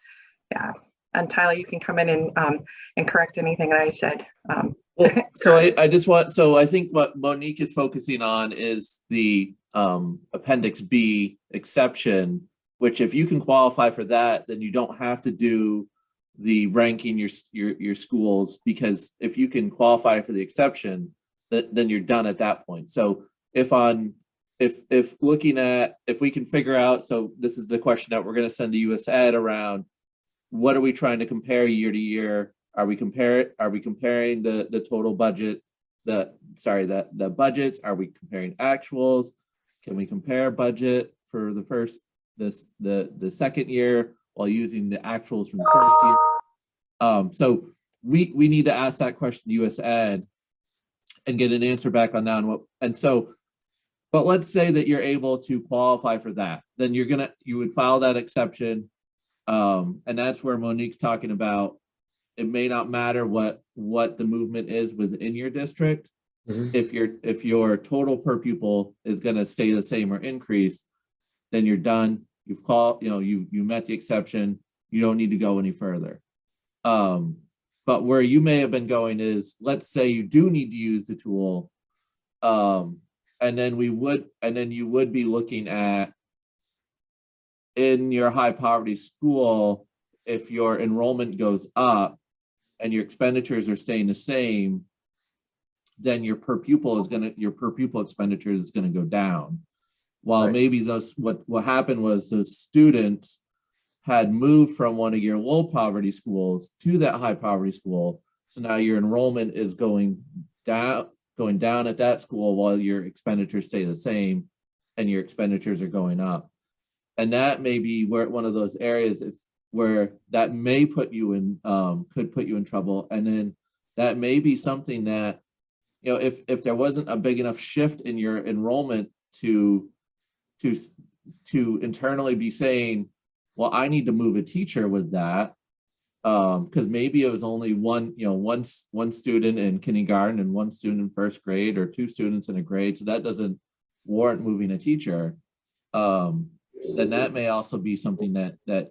Yeah. And Tyler, you can come in and correct anything that I said. I think what Monique is focusing on is the Appendix B exception, which if you can qualify for that, then you don't have to do the ranking your schools, because if you can qualify for the exception, then you're done at that point. So if we can figure out, so this is the question that we're going to send to US Ed around, what are we trying to compare year to year? Are we comparing the total budget, the budgets? Are we comparing actuals? Can we compare budget for the second year while using the actuals from the first year? So we need to ask that question to US Ed, and get an answer back on that. But let's say that you're able to qualify for that, then you would file that exception. And that's where Monique's talking about, it may not matter what the movement is within your district. Mhm. If your total per pupil is going to stay the same or increase, then you're done. You met the exception. You don't need to go any further. But where you may have been going is, let's say you do need to use the tool, and then you would be looking at, in your high poverty school, if your enrollment goes up and your expenditures are staying the same, then your per pupil expenditure is going to go down. While Right. maybe what happened was those students had moved from one of your low poverty schools to that high poverty school. So now your enrollment is going down at that school while your expenditures stay the same and your expenditures are going up. And that may be one of those areas where that may put you in, could put you in trouble. And then that may be something that, if there wasn't a big enough shift in your enrollment to internally be saying, well, I need to move a teacher with that, because maybe it was only one student in kindergarten and one student in first grade, or two students in a grade, so that doesn't warrant moving a teacher. Then that may also be something that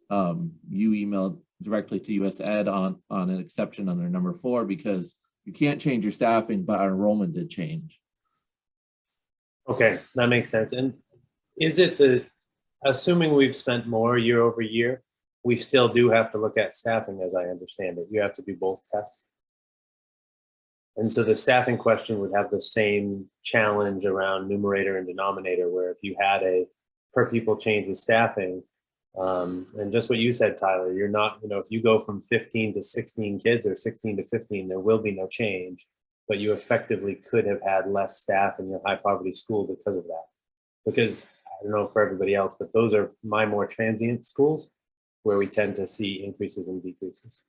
you emailed directly to US Ed on an exception under number 4, because you can't change your staffing, but our enrollment did change. Okay, that makes sense. And is it assuming we've spent more year over year, we still do have to look at staffing, as I understand it. You have to do both tests. And so the staffing question would have the same challenge around numerator and denominator, where if you had a per pupil change with staffing, and just what you said, Tyler, you're not, if you go from 15 to 16 kids or 16 to 15, there will be no change, but you effectively could have had less staff in your high poverty school because of that. Because I don't know for everybody else, but those are my more transient schools where we tend to see increases and decreases.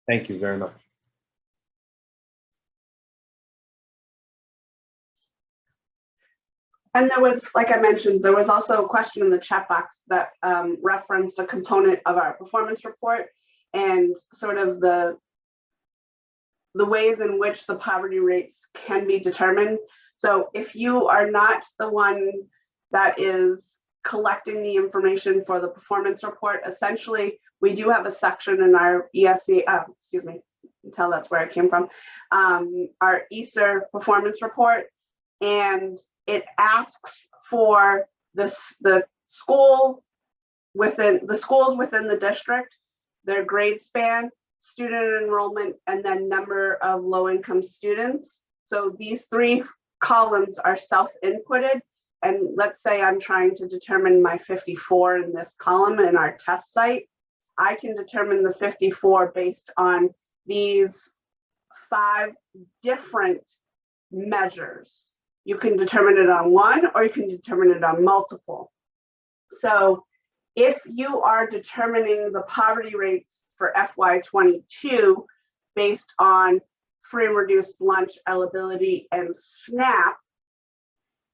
Thank you very much. And there was, like I mentioned, there was also a question in the chat box that referenced a component of our performance report and sort of the ways in which the poverty rates can be determined. So if you are not the one that is collecting the information for the performance report, essentially, we do have a section in our ESE, excuse me, you can tell that's where it came from, our ESER performance report, and it asks for the schools within the district, their grade span, student enrollment, and then number of low-income students. So these 3 columns are self-inputted. And let's say I'm trying to determine my 54 in this column in our test site. I can determine the 54 based on these 5 different measures. You can determine it on one, or you can determine it on multiple. So if you are determining the poverty rates for FY22 based on free and reduced lunch eligibility and SNAP,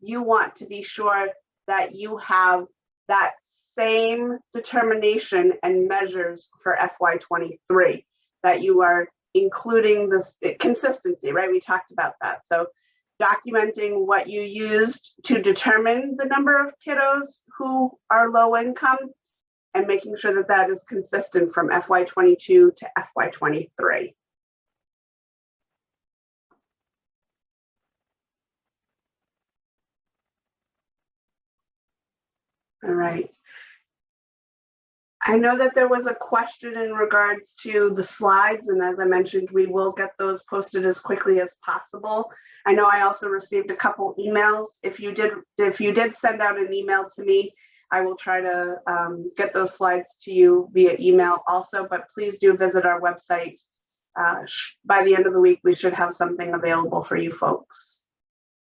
you want to be sure that you have that same determination and measures for FY23, that you are including this consistency, right? We talked about that. So documenting what you used to determine the number of kiddos who are low income, and making sure that that is consistent from FY22 to FY23. All right. I know that there was a question in regards to the slides, and as I mentioned, we will get those posted as quickly as possible. I know I also received a couple emails. If you did send out an email to me, I will try to get those slides to you via email also, but please do visit our website. By the end of the week, we should have something available for you folks.